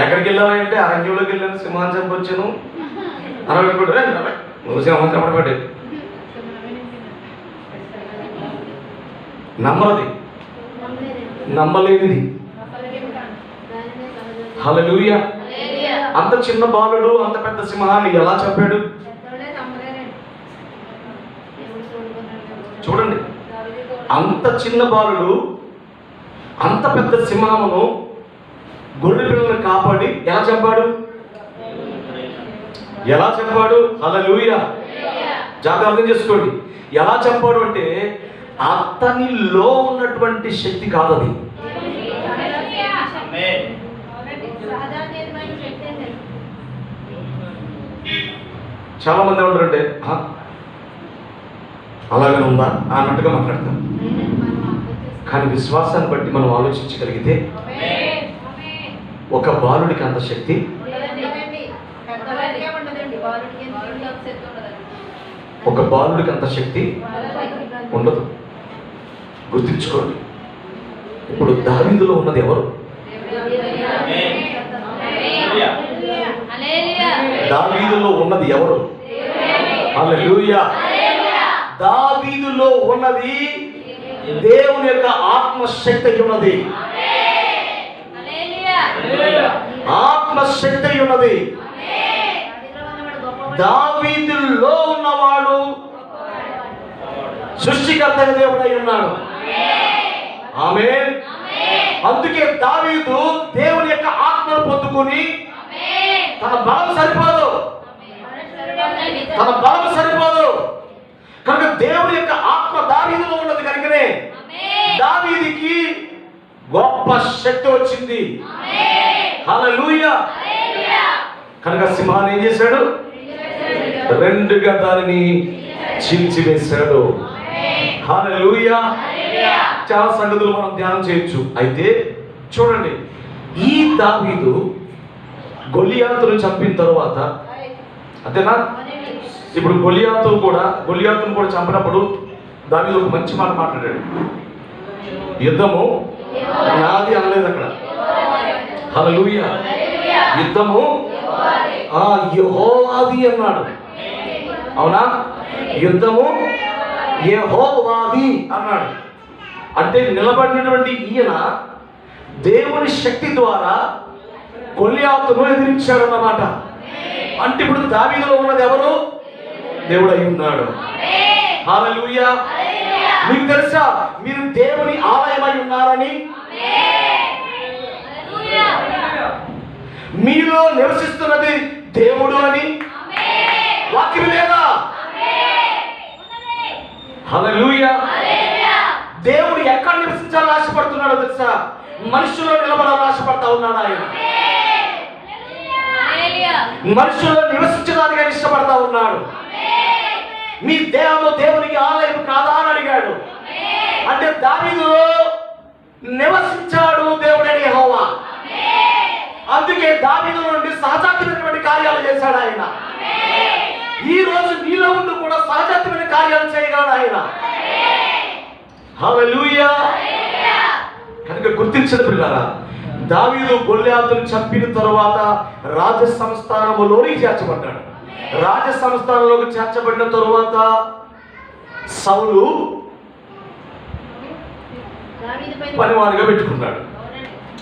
ఎక్కడికి వెళ్ళాలంటే అరణ్యంలోకి వెళ్ళాను, సింహాన్ని చంపొచ్చాను అనబెట్టుకుంటే నువ్వు సింహం చంపబెట్టే నమ్మది, నమ్మలేనిది. హల్లెలూయా. అంత చిన్న బాలుడు అంత పెద్ద సింహాన్ని ఎలా చంపాడు చూడండి. అంత చిన్న బాలుడు అంత పెద్ద సింహమును గొర్రె పిల్లలను కాపాడి ఎలా చంపాడు? ఎలా చంపాడు? హల్లెలూయా. జాగ్రత్త అర్థం చేసుకోండి. ఎలా చంపాడు అంటే అతనిలో ఉన్నటువంటి శక్తి కాదది. చాలా మంది ఏమంటారంటే అలాగే ఉందా అన్నట్టుగా మాట్లాడతాం. కానీ విశ్వాసాన్ని బట్టి మనం ఆలోచించగలిగితే ఒక బాలుడికి అంత శక్తి, ఒక బాలుడికి అంత శక్తి ఉండదు. గుర్తుంచుకోండి. ఇప్పుడు దావీదులో ఉన్నది ఎవరు? దావీదులో ఉన్నది ఎవరు? హల్లెలూయా. దావీదులో ఉన్నది దేవుని యొక్క ఆత్మశక్తి ఉన్నది. ఆత్మశక్తి ఉన్నది. దావీదులో ఉన్నవాడు సృష్టికర్త దేవుడై ఉన్నాడు. ఆమేన్. అందుకే దావీదు దేవుని యొక్క ఆత్మను పొందుకొని తన బలం సరిపోదు, తన బలం సరిపోదు కనుక దేవుని యొక్క ఆత్మ దావీదులో ఉన్నది కనుకనే దావీదుకి గొప్ప శక్తి వచ్చింది. హల్లెలూయా. కనుక సింహాన్ని ఏం చేశాడు? రెండుగా దానిని చీల్చివేశాడు. హల్లెలూయా. చాలా సంగతులు మనం ధ్యానం చేయొచ్చు. అయితే చూడండి, ఈ దావీదు గొలియాతును చంపిన తర్వాత, అంతేనా? ఇప్పుడు గొలియాతును కూడా చంపినప్పుడు దావీదు ఒక మంచి మాట మాట్లాడాడు. యుద్ధము నాది అనలేదు అక్కడ. హల్లెలూయా. యుద్ధము యెహోవాది అన్నాడు. అవునా? యుద్ధము యెహోవాది అన్నాడు. అంటే నిలబడినటువంటి ఈయన దేవుని శక్తి ద్వారా గొలియాతును ఎదిరించాడు అన్నమాట. అంటే ఇప్పుడు దావీదులో ఉన్నది ఎవరు? దేవుడు అయి ఉన్నాడు. హల్లెలూయా. మీకు తెలుసా మీరు దేవుని ఆలయమై ఉన్నారని? మీలో నివసిస్తున్నది దేవుడు అని వాక్యం లేదా? హల్లెలూయా. దేవుడు ఎక్కడ నివసించాలని ఆశపడుతున్నాడో తెలుసా? మనుషుల్లో నిలబడాలని ఆశపడతా ఉన్నాడు ఆయన. మనుషుల్లో నివసించడానికి ఇష్టపడతా ఉన్నాడు. మీ దేహము దేవునికి ఆలయం కాదా అని అడిగాడు. అంటే దావీదులో నివసించాడు అందుకే దావీదు నుండి సహజాతమైనటువంటి కార్యాలు చేశాడు ఆయన. ఈ రోజు నీలో ఉండి కూడా సహజాతమైన కార్యాలు చేయగలడు ఆయన. హల్లెలూయా. కనుక గుర్తించిన పిల్లరా, దావీదు గొల్లియాతును చంపిన తరువాత రాజ సంస్థానములోనికి చేర్చబడ్డాడు. రాజ సంస్థానంలోకి చేర్చబడిన తరువాత సౌలు పనివారిగా పెట్టుకున్నాడు.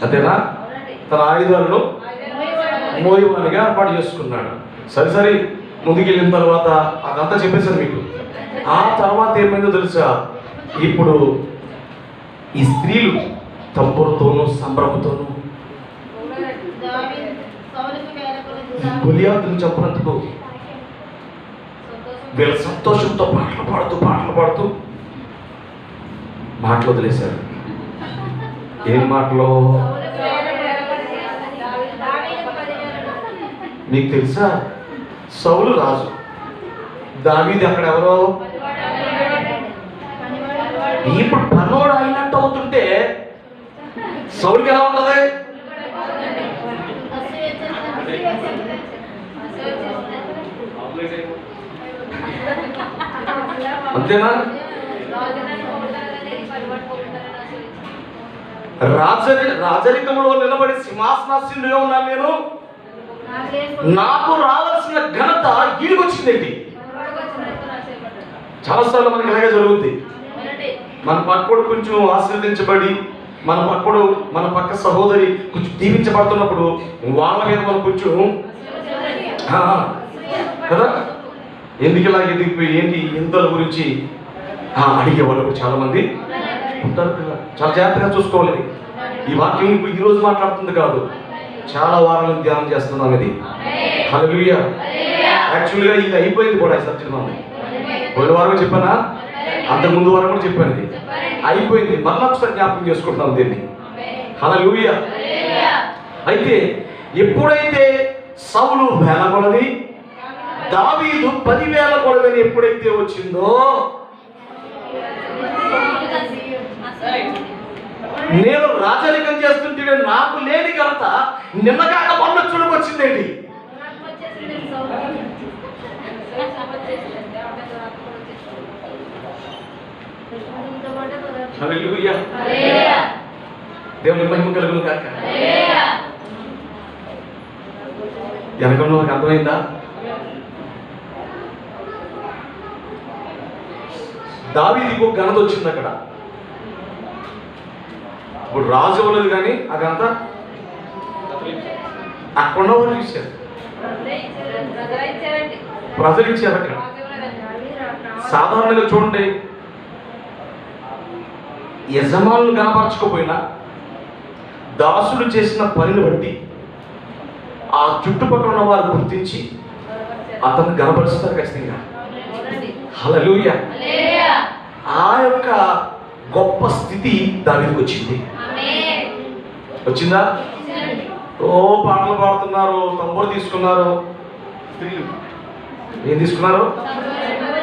అంతేనా? తన ఆయుధాలను మోయవారిగా ఏర్పాటు చేసుకున్నాడు. సరి ముందుకెళ్ళిన తర్వాత అదంతా చెప్పేశాను మీకు. ఆ తర్వాత ఏమైందో తెలుసా? ఇప్పుడు ఈ స్త్రీలు తంపులతోనూ సంభ్రమతోనూ గొలియాతును చంపినందుకు వీళ్ళ సంతోషంతో పాటలు పాడుతూ మాటలు వదిలేశారు. ఏం మాటలు మీకు తెలుసా? సౌలు రాజు, దావీదు అక్కడ ఎవరో. ఇప్పుడు పనోడు అయినట్టు అవుతుంటే సౌలుకి ఎలా ఉంటది? అంతేనా? రాజరికంలో నిలబడి సింహాసనాసీనుడిగా ఉన్నాను నేను. నాకు రావాల్సిన ఘనత ఈడికొచ్చిందేంటి? చాలాసార్లు మనకి ఇలాగే జరుగుద్ది. మన పక్కడు కొంచెం ఆశీర్వదించబడి, మన పక్క సహోదరి కొంచెం దీవించబడుతున్నప్పుడు వాళ్ళ మీద మనం కొంచెం కదా, ఎందుకు ఇలా ఎదిగిపోయి ఏంటి ఇంతల గురించి అడిగేవాళ్ళు చాలా మంది ఉంటారు. చాలా జాగ్రత్తగా చూసుకోవాలి. ఈ వాక్యం ఈరోజు మాట్లాడుతుంది కాదు, చాలా వారాలు ధ్యానం చేస్తున్నాం ఇది. హల్లెలూయా. యాక్చువల్గా ఇది అయిపోయింది కూడా. ఈ సబ్జెక్ట్ మనం పోయిన వారం చెప్పానా? అంతకుముందు వారం కూడా చెప్పాను. ఇది అయిపోయింది, మళ్ళీ ఒకసారి జ్ఞాపకం చేసుకుంటున్నాం దీన్ని. హల్లెలూయా. అయితే ఎప్పుడైతే సౌలు 1000 కొలది, దావీదు 10,000 కొలదని ఎప్పుడైతే వచ్చిందో, నేను రాజరికం చేస్తుంటే నాకు లేని ఘనత నిన్నగాక మొన్న వచ్చిందేంటి? హల్లెలూయా. దేవుని మహిమ కలుగును గాక. వెనకంలో నాకు అర్థమైందా? దావీదుకు ఘనత వచ్చింది అక్కడ. ఇప్పుడు రాజు ఇవ్వలేదు కానీ ఆ ఘనత అక్కడ వాళ్ళు ఇచ్చారు, ప్రజలు ఇచ్చారు. అక్కడ సాధారణంగా చూడండి, యజమానులు కనపరచకపోయినా దాసులు చేసిన పనిని బట్టి ఆ చుట్టుపక్కల ఉన్న వారు గుర్తించి అతను కనపరుస్తారు ఖచ్చితంగా. హల్లెలూయా. ఆ యొక్క గొప్ప స్థితి దావీదుకు వచ్చింది. వచ్చిందా? ఓ పాటలు పాడుతున్నారు, తంబూరు తీసుకున్నారు. స్త్రీలు ఏం తీసుకున్నారు?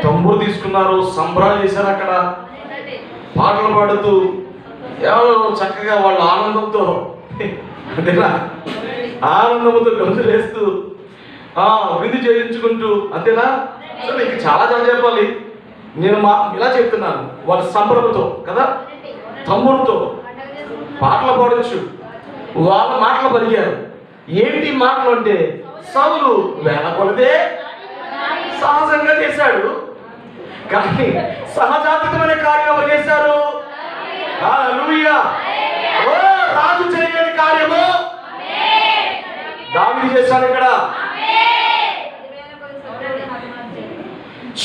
తంబూరు తీసుకున్నారు, సంబరాలు చేశారు. అక్కడ పాటలు పాడుతూ ఎవరో చక్కగా వాళ్ళ ఆనందంతో, అంతేనా, ఆనందంతో గొంతులేస్తూ విందు చేయించుకుంటూ, అంతేనా. సో నీకు చాలా చెప్పాలి. నేను ఇలా చెప్తున్నాను, వాళ్ళ సంబరంతో కదా, తమ్ముడితో పాటలు పాడచ్చు. వాళ్ళ మాటలు పలికారు. ఏంటి మాటలు అంటే, సౌలు 1000 కొలదే సహజంగా చేశాడు, కానీ సహజాతమైన కార్యం ఎవరు చేశారు? హల్లెలూయా. ఓ రాజు చేయని కార్యము దావీదు చేశాడు. ఇక్కడ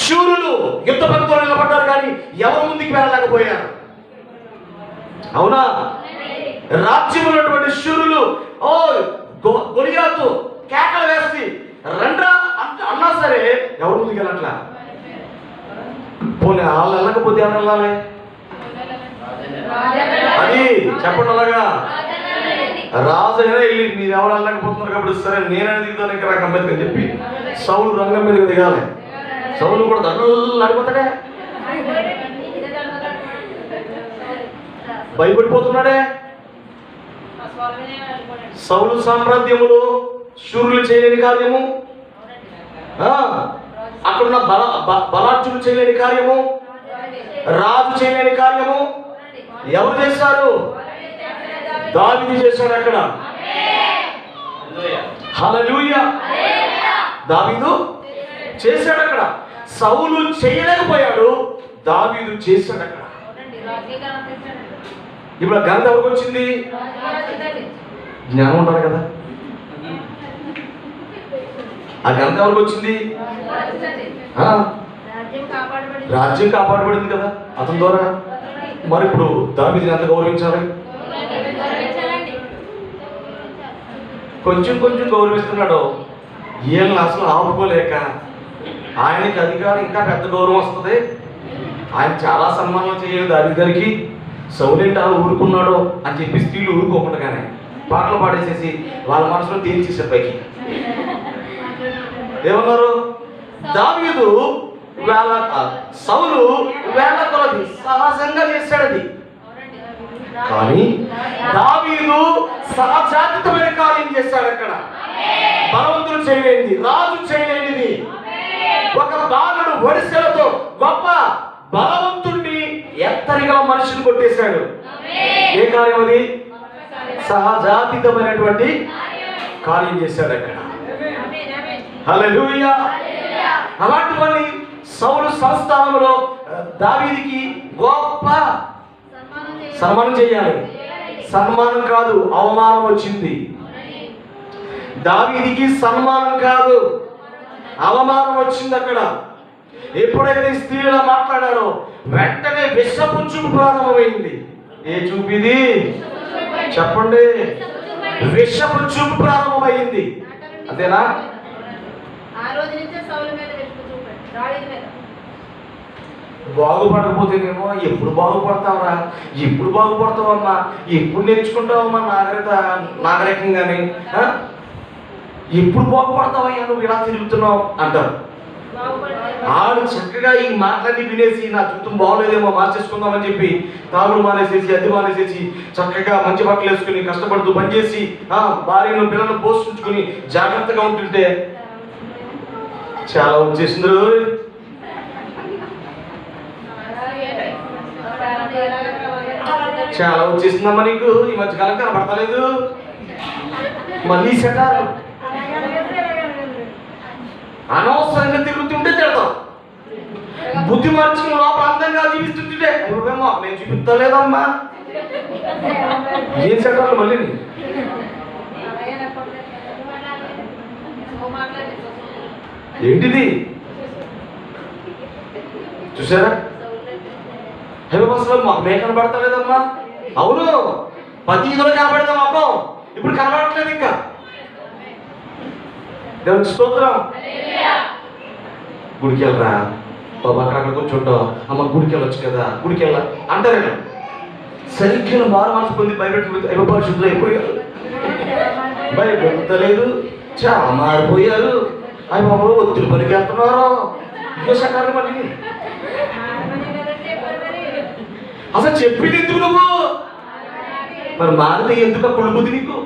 శూరులు యుద్ధ పంక్తిలో నిలబడ్డారు, కానీ ఎవరు ముందుకు వెళ్ళలేకపోయారు. అవునా? రాజ్యం ఉన్నటువంటి శూరులు గొలియాతు కేకలు వేసి రండ్రా అన్నా సరే ఎవరు ముందుకు వెళ్ళట్లా. పోనీ వాళ్ళు వెళ్ళకపోతే ఎవరు వెళ్ళాలి? అది చెప్పండి. అలాగా రాజు అయినా వెళ్ళి మీరు ఎవరు వెళ్ళకపోతున్నారు కాబట్టి సరే నేనే దిగుతాను ఇక్కడ రంగం మీదకి అని చెప్పి సౌలు రంగం మీదకి దిగాలి. సౌలు కూడా దండలు అడిపోతాడే, భయపడిపోతున్నాడే. సౌలు సామ్రాజ్యములో శూరులు చేయలేని కార్యము, అక్కడున్న బలార్జులు చేయలేని కార్యము, రాజు చేయలేని కార్యము ఎవరు చేశారు? దావీదు చేశాడు. అక్కడ హల్లెలూయా, దావీదు చేశాడు. అక్కడ సౌలు చేయలేకపోయాడు, దావీదు చేశాడు. అక్కడ ఇప్పుడు ఆ ఘనత ఎవరికి వచ్చింది? జ్ఞానం ఉంటారు కదా, ఆ ఘనత ఎవరికి వచ్చింది? రాజ్యం కాపాడబడింది కదా అతని ద్వారా. మరి ఇప్పుడు దావీదుని ఎంత గౌరవించాలి? కొంచెం కొంచెం గౌరవిస్తున్నాడు. ఈయన అసలు ఆపుకోలేక ఆయనకి అధికారం ఇంకా పెద్ద గౌరవం వస్తుంది. ఆయన చాలా సన్మానాలు చేయాలి దావీదు గారికి. సౌలేంటి అలా ఊరుకున్నాడో అని చెప్పి స్త్రీలు ఊరుకోకుండానే పాటలు పాడేసేసి వాళ్ళ మనసులో తేల్చేసారు పైకి. ఏమన్నారు? దావీదు సౌలు వేల కొలది సహజంగా చేశాడు అది. కానీ దావీదు సహజాతమైన కార్యం చేశాడు. అక్కడ బలవంతులు చేయలేనిది, రాజు చేయలేనిది, ఒక బాలుడు వడిసెలతో గొప్ప బలవంతుడిని ఎత్తరిగా మనిషిని కొట్టేశాడు. ఏ కార్యం అది? సహజాతీతమైనటువంటి కార్యం చేశాడు అక్కడ. హల్లెలూయా. అలాంటి వారిని సౌలు సంస్థానంలో దావీదుకి గొప్ప సన్మానం చేయాలి. సన్మానం కాదు, అవమానం వచ్చింది. దావీదుకి సన్మానం కాదు, అవమానం వచ్చింది అక్కడ. ఎప్పుడైతే స్త్రీలా మాట్లాడారో వెంటనే విషపు చూపు ప్రారంభమైంది. ఏ చూపిది చెప్పండి? విషపు చూపు ప్రారంభమైంది. అంతేనా? బాగుపడకపోతేనేమో ఎప్పుడు బాగుపడతావురా, ఎప్పుడు బాగుపడతావమ్మా, ఎప్పుడు నేర్చుకుంటావమ్మా నాగరికంగానే, ఎప్పుడు బాగుపడతావయ్యా నువ్వు ఇలా తిరుగుతున్నావు అంటారు. ఆడు చక్కగా ఈ మాటలన్నీ వినేసి నా జీవితం బాగోలేదేమో మార్చేసుకుందామని చెప్పి తాగుడు మానేసేసి, అది మానేసేసి, చక్కగా మంచి బట్టలు వేసుకుని కష్టపడుతూ పనిచేసి భార్యను పిల్లలను పోషించుకుని జాగ్రత్తగా ఉంటుంటే చాలా వచ్చేసింది. చాలా వచ్చేసిందమ్మా నీకు. ఈ మధ్య కాలం కనబడతలేదు. మళ్ళీ సెటారు అనవసరంగా తిరుగుతుంటే తిడతాం. బుద్ధి మార్చి లోపల అందంగా జీవిస్తుంటే అయ్యేమో నేను చూపిస్తలేదమ్మా. ఏం సెటారు మళ్ళీ? ఏంటిది చూసారా? హేమబస్లో మాకు మే కనబడతలేదమ్మా. అవును, 15లో కనబడతాం అబ్బో, ఇప్పుడు కనబడట్లేదు. ఇంకా దేవునికి స్తోత్రం. గుడికి వెళ్ళరా బాబా, అక్కడ కూర్చుంటావు, అమ్మ గుడికి వెళ్ళొచ్చు కదా, గుడికి వెళ్ళా అంటారేనా? సరిగ్గా మారు మనసు పొంది భయపరిశుద్ధులు అయిపోయారు. భయపెడతలేదు, చాలా మారిపోయారు. అవి బాబు ఒత్తిడి పనికి వెళ్తున్నారు. ఇదే సకాలం మళ్ళీ అసలు చెప్పింది ఎందుకు నువ్వు? మరి మారితే ఎందుకు కుళ్ళుబుద్ధి నీకు?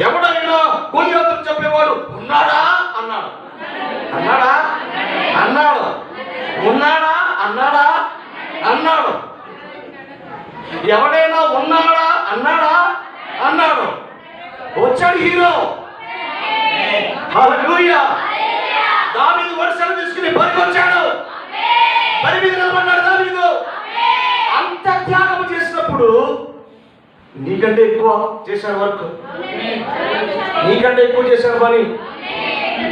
ఎవడైనా గొలియాతుకు చెప్పేవాడు ఉన్నాడా అన్నాడు, అన్నాడా అన్నాడు, ఉన్నాడా అన్నాడా అన్నాడు. ఎవడైనా ఉన్నాడా అన్నాడా అన్నాడు. వచ్చాడు హీరో. హల్లెలూయా. దావీదు వరుసలు తీసుకుని పరిగొచ్చాడు, పని మీద నిలబడ్డాడు దావీదు. అంత త్యాగం చేసినప్పుడు నీకంటే ఎక్కువ చేశాడు వర్క్, నీకంటే ఎక్కువ చేశాడు పని.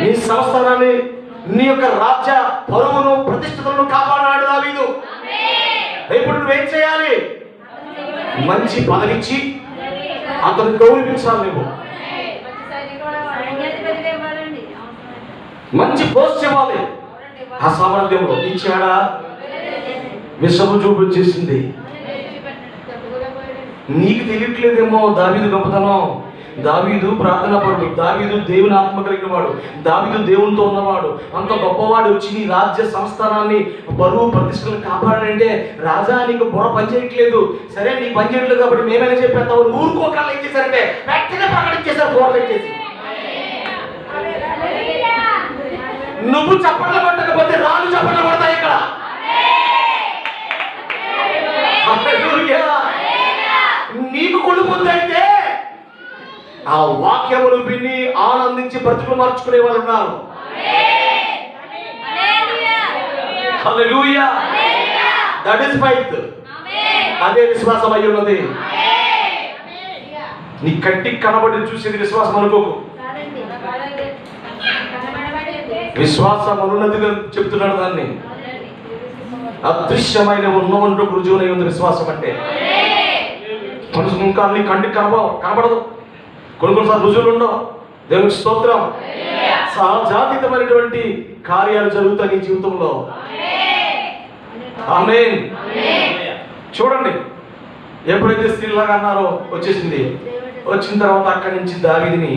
నీ సంస్థానాన్ని, నీ యొక్క రాజ్య పరువును, ప్రతిష్టతలను కాపాడాడు దావీదు. ఇప్పుడు నువ్వేం చేయాలి? మంచి పదవిచ్చి అతను గౌరవించాలి. నువ్వు మంచి పోస్ట్ ఇవ్వాలి. ఆ సామర్థ్యంలో ఇచ్చాడా? విషము చూపించేసింది. నీకు తెలియట్లేదేమో దావీదు గొప్పతనం. దావీదు ప్రార్థనాపరుడు, దావీదు దేవుని ఆత్మ కలిగిన వాడు, దావీదు దేవునితో ఉన్నవాడు, అంత గొప్పవాడు వచ్చి నీ రాజ్య సంస్థానాన్ని బరువు ప్రతిష్టలు కాపాడంటే, రాజా నీకు బుర్ర పనిచేయట్లేదు, సరే నీకు పనిచేయట్లేదు కాబట్టి మేమైనా చెప్పేస్తావు, ఊరుకోకాలు ఏం చేశారంటే వెంటనే ప్రకటించేశారు బోర్లు ఎట్టేసి. నువ్వు చప్పట్లు కొట్టకపోతే రాళ్ళు చప్పట్లు కొడతాయి ఇక్కడ. నీకు కొడుకుందైతే ఆ వాక్యములు విని ఆనందించి బ్రతుకులు మార్చుకునే వాళ్ళు ఉన్నారు. హల్లెలూయా. That is faith. అదే విశ్వాసం అయి ఉన్నది. నీ కంటికి కనబడి చూసేది విశ్వాసం అనుకోకు. విశ్వాసం అనున్నదిగా చెప్తున్నాడు దాన్ని. అదృశ్యమైన ఉన్నవంటూ రుజువునై ఉంది విశ్వాసం అంటే. మనుషులు ఇంకా నీ కంటికి కనబడదు, కొన్నిసార్లు రుజువులు ఉండవు. దేవునికి స్తోత్రం. సహజాతీతమైనటువంటి కార్యాలు జరుగుతాయి నీ జీవితంలో. ఆమేన్. చూడండి, ఎప్పుడైతే స్త్రీలాగా అన్నారో వచ్చేసింది. వచ్చిన తర్వాత అక్కడి నుంచి దావీదుని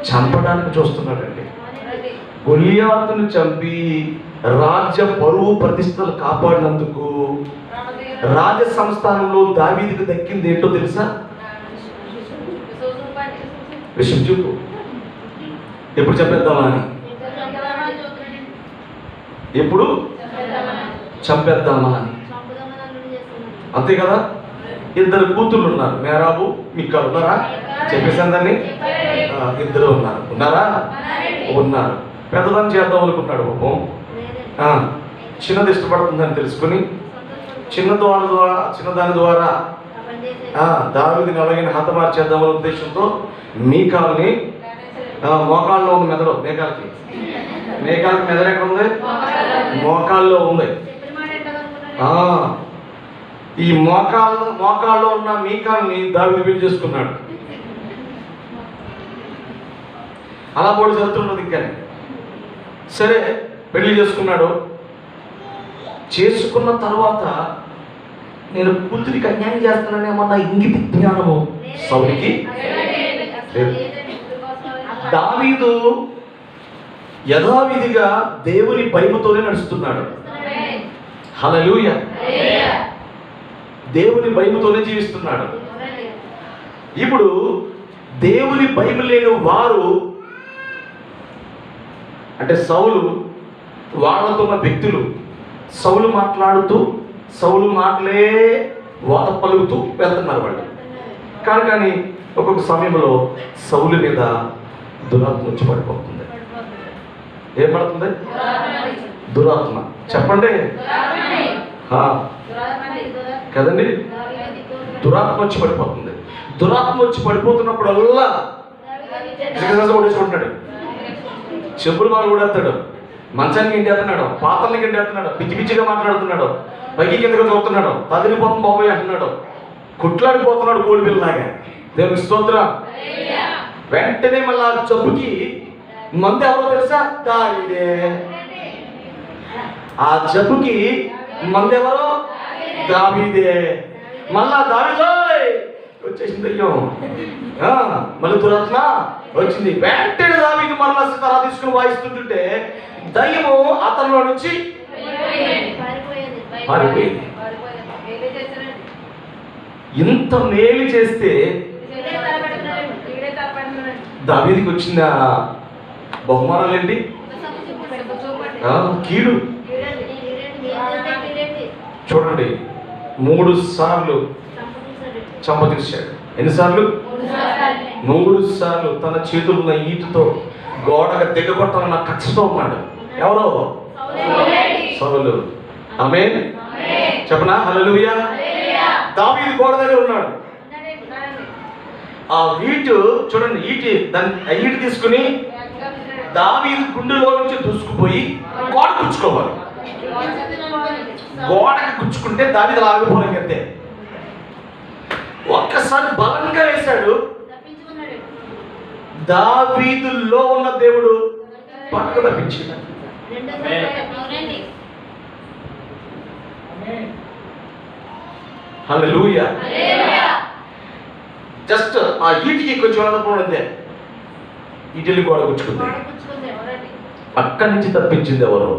చంపడానికి చూస్తున్నాడండి. గొలియాతును చంపి రాజ్య పరువు ప్రతిష్టలు కాపాడినందుకు రాజ సంస్థానంలో దావీదుకు దక్కింది ఏంటో తెలుసా? విషయం చూపు. ఎప్పుడు చెప్పేద్దామా అని, ఎప్పుడు చంపేద్దామా అని. అంతే కదా. ఇద్దరు కూతుళ్ళు ఉన్నారు, మేరాబు మిక్కాలు. ఉన్నారా? చెప్పేసాను దాన్ని. ఇద్దరు ఉన్నారా? ఉన్నారు. పెద్దదాన్ని చేద్దాం అనుకున్నాడు పాపం. చిన్నది ఇష్టపడుతుందని తెలుసుకుని చిన్నదాని ద్వారా దావీదుని అలాగే హతమార్చేద్దామనే ఉద్దేశంతో మీకాల్ని మోకాల్లో ఉంది మెదడు. మేకాలకి మెదడు ఎక్కడ ఉంది? మోకాల్లో ఉంది. ఈ మోకాల్లో ఉన్న మీకాల్ని దావీదు పెళ్లి చేసుకున్నాడు. అలా పోటీ జరుగుతున్నది. ఇంకా సరే పెళ్లి చేసుకున్నాడు. చేసుకున్న తర్వాత నేను కూతురికి అన్యాయం చేస్తున్నానేమన్న ఇంగిత జ్ఞానము సౌలుకి లేదు. దావీదు యథావిధిగా దేవుని భయముతోనే నడుస్తున్నాడు. హల్లెలూయా. దేవుని భయముతోనే జీవిస్తున్నాడు. ఇప్పుడు దేవుని భయం లేని వారు అంటే సౌలు, వాళ్ళతో ఉన్న వ్యక్తులు సౌలు మాట్లాడుతూ సౌలు మాటలే వాత పలుకుతూ వెళ్తున్నారు వాళ్ళు. కానీ ఒక్కొక్క సమయంలో సౌలు మీద దురాత్మ వచ్చి పడిపోతుంది. ఏం పడుతుంది? దురాత్మ. చెప్పండి కదండి. దురాత్మ వచ్చి పడిపోతుంది. దురాత్మ వచ్చి పడిపోతున్నప్పుడల్లా ఓడేసుకుంటున్నాడు. చెప్పులు మాలు కూడేస్తాడు, మంచానికి ఇంటేస్తున్నాడు, పాత్రలకి ఇంటేస్తున్నాడు, పిచ్చి పిచ్చిగా మాట్లాడుతున్నాడు, పైకి కిందగా చూస్తున్నాడు, తదిలిపోతుంది బాబోయ్ అంటున్నాడు, కుట్లాడిపోతున్నాడు కోడి పిల్లలాగా. దేవుని స్తోత్రం. వెంటనే మళ్ళీ ఆ జబ్బుకి మందు ఎవరో తెలుసా? దావీదే. ఆ జబ్బుకి మందు ఎవరో? దావీదే. మళ్ళా దావీదో వచ్చేసింది. అయ్యో మళ్ళీ దురాత్మ వచ్చింది. వెంటనే దావీదు మరలా తరా తీసుకుని వాయిస్తుంటుంటే దయ్యము అతనిలో నుంచి పారిపోయింది. ఇంత మేలు చేస్తే దావీదుకి వచ్చిన బహుమానాలు ఏంటి? కీడు. చూడండి, 3 సార్లు చంపతీశాడు. ఎన్నిసార్లు? 3 సార్లు తన చేతులున్న ఈటుతో గోడగా దిగగొట్టాలన్న కక్షతో ఉన్నాడు. ఎవరో? సౌలు. ఆమేన్. చెప్పనా? హల్లెలూయా. దావీదు గోడ దగ్గర ఉన్నాడు. ఆ ఈటు చూడండి, ఈటు తీసుకుని దావీదు గుండెలో నుంచి దూసుకుపోయి గోడ గుచ్చుకోవాలి. గోడకి గుచ్చుకుంటే దావీదు ఆగిపోలేదు. అంతే. ఒక్కసారి బలంగా వేశాడు. దావీదులో ఉన్న దేవుడు పక్కకు తప్పించాడు. హల్లెలూయా. జస్ట్ ఆ ఈటికి కొంచెం వెళ్ళకపోవడం అంతే. ఈటిల్ని గోడ గుచ్చుకుంది. అక్కడి నుంచి తప్పించింది ఎవరు?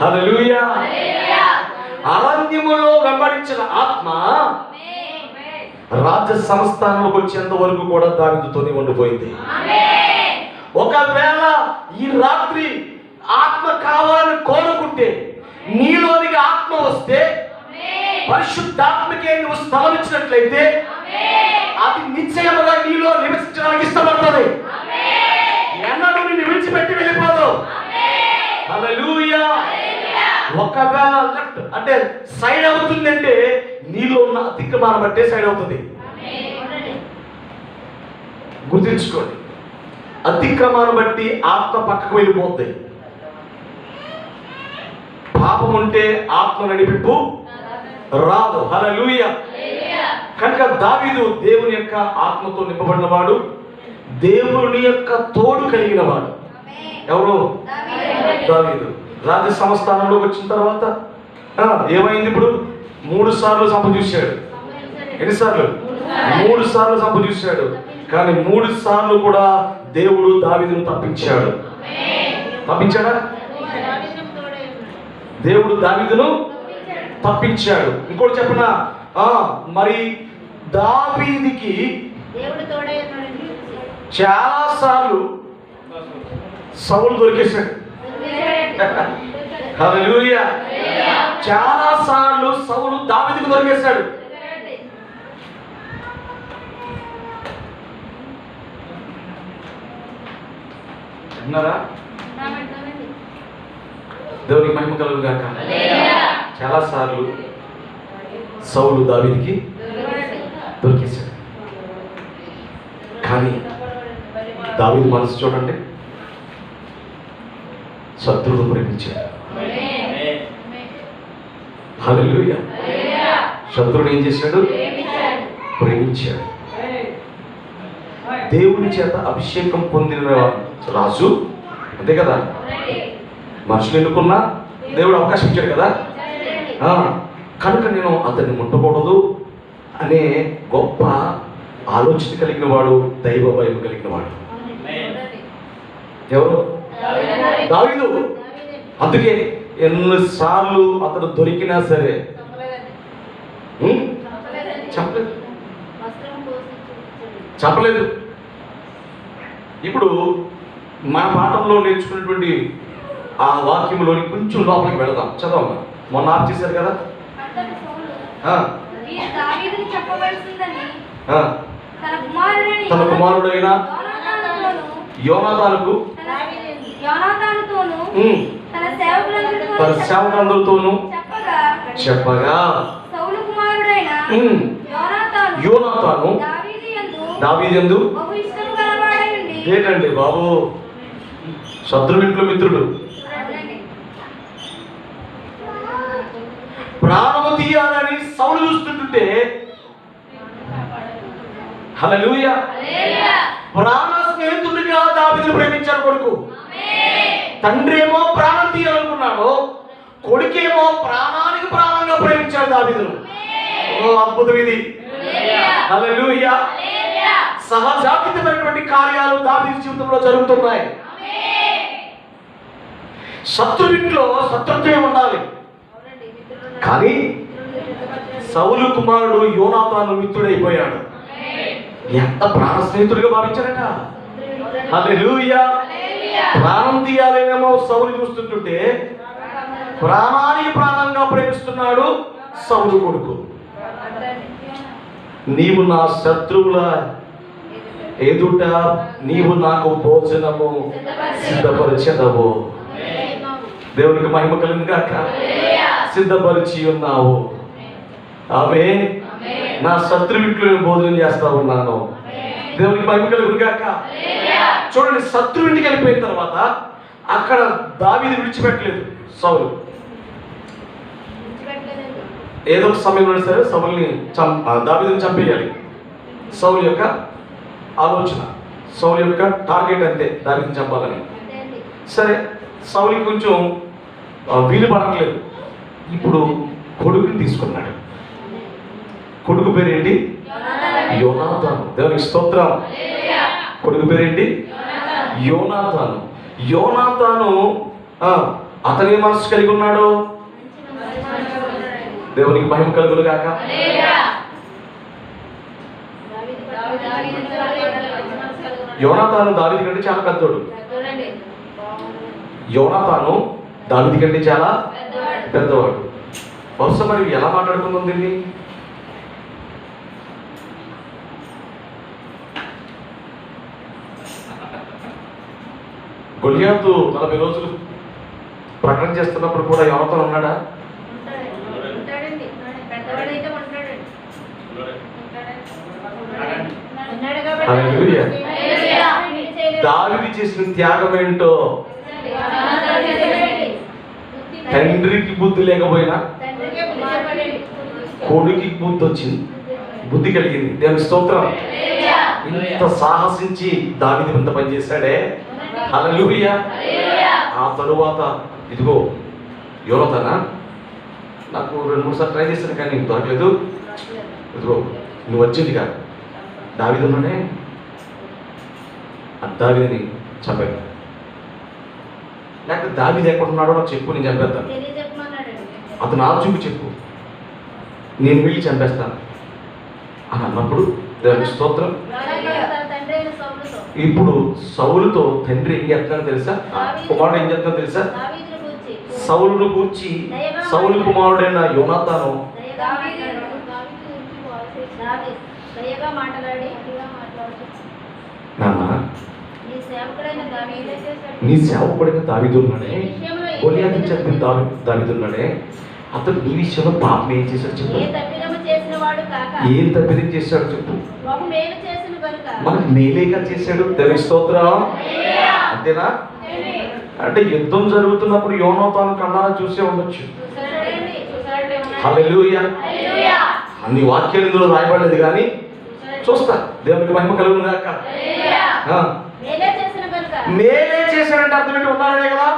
హల్లెలూయా. అరణ్యములో వెంబడించిన ఆత్మ రాజ్య సంస్థానంలోకి వచ్చేంత వరకు కూడా దావీదుతోనే ఉండిపోయింది. ఒకవేళ ఈ రాత్రి ఆత్మ కావాలని కోరుకుంటే, నీలోనికి ఆత్మ వస్తే, పరిశుద్ధాత్మకే నువ్వు స్థలం ఇచ్చినట్లయితే అది నిశ్చయముగా నీలో నివసించడానికి ఇష్టపడుతుంది. ఎన్నడూ నిన్ను విడిచిపెట్టి వెళ్ళిపోదు. హల్లెలూయా. ఒకవేళ లెఫ్ట్ అంటే సైడ్ అవుతుంది అంటే నీలో ఉన్న అతిక్రమాన్ని బట్టే సైడ్ అవుతుంది. గుర్తుంచుకోండి, అతిక్రమాన్ని బట్టి ఆత్మ పక్కకు వెళ్ళిపోతుంది. పాపం ఉంటే ఆత్మ నడిపింపు రాదు. హల్లెలూయా. కనుక దావీదు దేవుని యొక్క ఆత్మతో నింపబడిన వాడు, దేవుని యొక్క తోడు కలిగిన వాడు. ఎవరు? దావీదు. రాజ్య సంస్థానంలోకి వచ్చిన తర్వాత ఏమైంది? ఇప్పుడు 3 సార్లు సంపజూశాడు. ఎన్నిసార్లు? 3 సార్లు సంపజూశాడు. కానీ 3 సార్లు కూడా దేవుడు దావీదును తప్పించాడు. తప్పించాడా? దేవుడు దావీదును తప్పించాడు. ఇంకోటి చెప్పనా, మరి దావీదుకి చాలా సార్లు సౌలు దొరికేశాడు. హల్లెలూయా. చాలా సార్లు సౌలు దావీదుకు దొరికేశాడు. విన్నారా? దేవునికి మహిమ కలుగును గాక. చాలా సార్లు సౌలు దావీదుకి దొరికేశాడు. కానీ దావీదు మనసు చూడండి, శత్రువును ప్రేమించాడు. హల్లెలూయా. శత్రువుని ఏం చేశాడు? ప్రేమించాడు. దేవుని చేత అభిషేకం పొందిన రాజు అంతే కదా. మనుషులు ఎన్నుకున్నా దేవుడు అవకాశం ఇచ్చాడు కదా. కనుక నేను అతన్ని ముట్టకూడదు అనే గొప్ప ఆలోచన కలిగిన వాడు, దైవ భయం కలిగిన వాడు. ఎవరు? దావీదు. అందుకే ఎన్నిసార్లు అతను దొరికినా సరే చెప్పలేదు. ఇప్పుడు మన పాఠంలో నేర్చుకున్నటువంటి ఆ వాక్యంలోని కొంచెం లోపలికి వెళదాం. చదవమ్మా. మొన్న ఆఫ్ చేశారు కదా. తన కుమారుడైన యోనాతానుకు తన సేవకులందరితోనూ చెప్పగా యోనాతాను దావీదు ఏంటండి బాబు, శత్రువింట్లో మిత్రుడు. ప్రాణము తీయాలని సౌలు చూస్తుంటే, హల్లెలూయా, ప్రాణ స్నేహితుడిగా దావీదును ప్రేమించాడు కొడుకు. తండ్రి ఏమో ప్రాణం తీయాలనుకున్నాడు, కొడుకేమో ప్రాణానికి ప్రాణంగా ప్రేమించాడు దావీదును. ఓ అద్భుతం ఇది. హల్లెలూయా. సహజాతీయమైనటువంటి కార్యాలు దావీదు జీవితంలో జరుగుతున్నాయి. శత్రువింట్లో శత్రుత్వమే ఉండాలి. కానీ సౌలు కుమారుడు యోనాతాను మిత్రుడైపోయాడు. ఎంత ప్రాణ స్నేహితుడిగా భావించారట. హల్లెలూయా. ప్రాణం తీయాలేమో సౌలు చూస్తుంటే, ప్రాణానికి ప్రాణంగా ప్రేమిస్తున్నాడు సౌలు కొడుకు. నీవు నా శత్రువుల ఎదుట నీవు నాకు భోజనము సిద్ధపరిచెదవు. దేవునికి మహిమ కలుగును గాక. సిద్ధపరిచి ఉన్నావు. ఆమేన్. నా శత్రువింట్లో భోజనం చేస్తా ఉన్నాను. దేవునికి మహిమ కలుగును గాక. చూడండి, శత్రువింటికి వెళ్ళిపోయిన తర్వాత అక్కడ దావీదు విడిచిపెట్టలేదు సౌలు. ఏదో ఒక సమయంలో సరే సౌలుని దావీదుని చంపేయాలి. సౌలు యొక్క ఆలోచన, సౌలు యొక్క టార్గెట్ అంతే, దావీదుని చంపాలని. సరే, సౌలుకి కొంచెం వీలు పడట్లేదు. ఇప్పుడు కొడుకుని తీసుకున్నాడు. కొడుకు పేరు ఏంటి? యోనాతాను. దేవునికి స్తోత్రం. కొడుకు పేరేంటి? యోనాతాను. యోనాతాను అతని మనసు కలిగి ఉన్నాడు. దేవునికి మహిమ కలుగును గాక. యోనాతాను దావీదు కంటే చాలా పెద్దోడు. యోనాతాను దావీదు కంటే చాలా పెద్దవాడు. బహుశా మరి ఎలా మాట్లాడుకుందాం దీన్ని? గొలియాతు 40 రోజులు ప్రకటన చేస్తున్నప్పుడు కూడా యోనాతాను ఉన్నాడా? హల్లెలూయా. దావీదు చేసిన త్యాగం ఏంటో. తండ్రికి బుద్ధి లేకపోయినా కొడుకి బుద్ధి వచ్చింది, బుద్ధి కలిగింది. దేవుని స్తోత్రం. ఇంత సాహసించి దావీదు ఇంత పనిచేశాడే. హల్లెలూయా. ఆ తరువాత ఇదిగో యోనాతానా, నాకు 2-3 సార్లు ట్రై చేశాను కానీ దొరకలేదు. ఇదిగో నువ్వు వచ్చింది కాదు, దావీదు ఉన్నాడే, ఆ దావీదుని చంపాను. లేకపోతే దావీదు ఎక్కడున్నాడో నాకు చెప్పు, నేను చంపేస్తాను. అతను ఆలోచింపు చెప్పు, నేను వెళ్ళి చంపేస్తాను అని అన్నప్పుడు దేవుని స్తోత్రం. ఇప్పుడు సౌలుతో తండ్రి ఏం చేస్తాడో తెలుసా? కుమారుడు ఏం చేస్తాడో తెలుసా? సౌలును గూర్చి సౌలు కుమారుడైన యోనాతాను నాన్న, నీ సేవకుడైన దావీదు ఉన్నాడే, గొలియాతును చంపిన దావీదు ఉన్నాడే, అతను నీ విషయంలో పాపం ఏం చేశాడు చెప్పు. ఏం తప్పిదం చేశాడు చెప్పు. మనకు మేలేగా చేశాడు. దేవుని స్తోత్రం. అంతేనా? అంటే యుద్ధం జరుగుతున్నప్పుడు యోనాతాను కళ్ళారా చూసే ఉండొచ్చు. హల్లెలూయా. అన్ని వాక్యాలు ఇందులో రాయబడలేదు కానీ చూస్తా. దేవునికి మహిమ కలుగును గాక. మేలే చేశాడంటే అర్థం ఏంటి? ఉన్నాడనే కదా.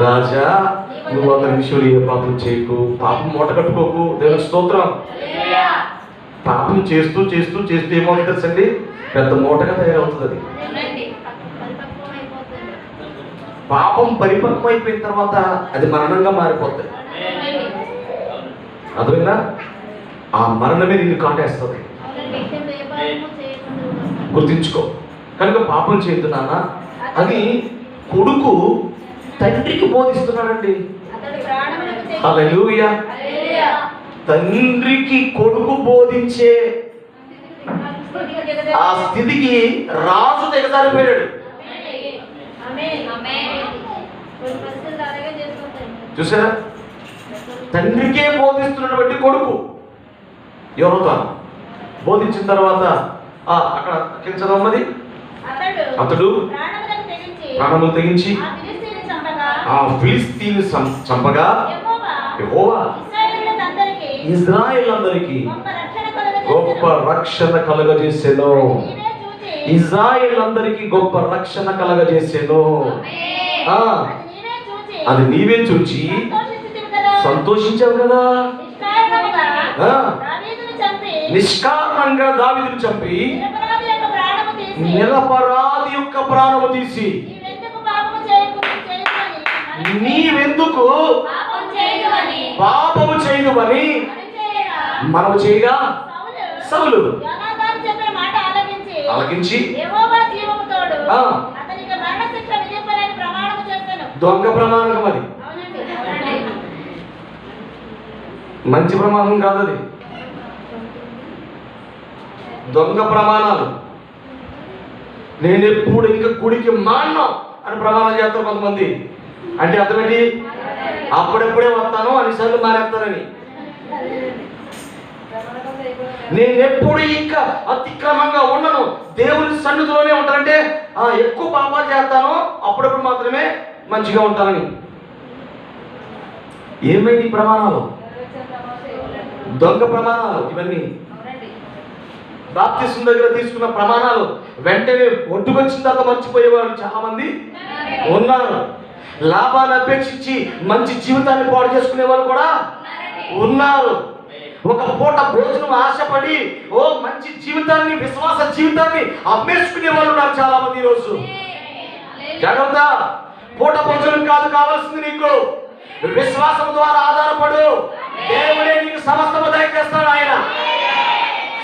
రాజా, నువ్వు అతని విషయంలో ఏ పాపం చేయకు, పాపం మూట కట్టుకోకు. దేవుని స్తోత్రం. పాపం చేస్తూ చేస్తూ చేస్తూ ఏమవుతుంది తెలుసండి? పెద్ద మూటగా తయారవుతుంది. అది పాపం పరిపక్వం అయిపోయిన తర్వాత అది మరణంగా మారిపోతుంది. అర్థమైందా? ఆ మరణమే నిన్ను కాటేస్తుంది. గుర్తించుకో. కనుక పాపం చేయొద్దు నాన్న అని కొడుకు తండ్రికి బోధిస్తున్నాడండి. హల్లెలూయా. తండ్రికి కొడుకు బోధించే ఆ స్థితికి రాజు దిగజారిపోయాడు. చూసారా? తండ్రికే బోధిస్తున్నటువంటి కొడుకు యోనాతాను బోధించిన తర్వాత అక్కడ కించదమ్మది అతడు ప్రాణములు తెగించి ఆ ఫిలిస్తీయుని చంపగా యెహోవా ఇశ్రాయేలులందరికీ గొప్ప రక్షణ కలుగజేసెను. ఇశ్రాయేలులందరికీ గొప్ప రక్షణ కలుగజేసెను. అది నీవే చూచి సంతోషించావు కదా. నిష్కారణంగా దావీదును చంపి నిరపరాధి యొక్క ప్రాణము తీసి నీవెందుకు పాపము చేయదువని మనము చేయగా సౌలు ఆలకించి దొంగ ప్రమాణం. అది మంచి ప్రమాణం కాదు, అది దొంగ ప్రమాణాలు. నేను ఎప్పుడు ఇంకా గుడికి మానను అని ప్రమాణం చేస్తారు కొంతమంది. అంటే అర్థమేంటి? అప్పుడెప్పుడే వస్తాను అన్నిసార్లు మానేస్తానని. నేను ఎప్పుడు ఇంకా అతిక్రమంగా ఉండను, దేవుని సన్నిధిలోనే ఉంటానంటే ఎక్కువ పాపాలు చేస్తాను, అప్పుడప్పుడు మాత్రమే మంచిగా ఉంటానని. ఏమైంది ప్రమాణాలు? దొంగ ప్రమాణాలు ఇవన్నీ. బాప్తిస్మం దగ్గర తీసుకున్న ప్రమాణాలు వెంటనే ఒడ్డుకొచ్చిన తర్వాత మర్చిపోయేవారు చాలా మంది ఉన్నారు. లాభాన్ని అపేక్షించి మంచి జీవితాన్ని పాడు చేసుకునే వాళ్ళు కూడా ఉన్నారు. ఒక పూట భోజనం ఆశపడి ఓ మంచి జీవితాన్ని, విశ్వాస జీవితాన్ని అమ్మేసుకునే వాళ్ళు ఉన్నారు చాలా మంది ఈరోజు. జాగ్రత్త, పూట భోజనం కాదు కావాల్సింది నీకు. విశ్వాసం ద్వారా ఆధారపడు. దేవుడే నీకు సమస్తము దయచేస్తాడు. ఆయన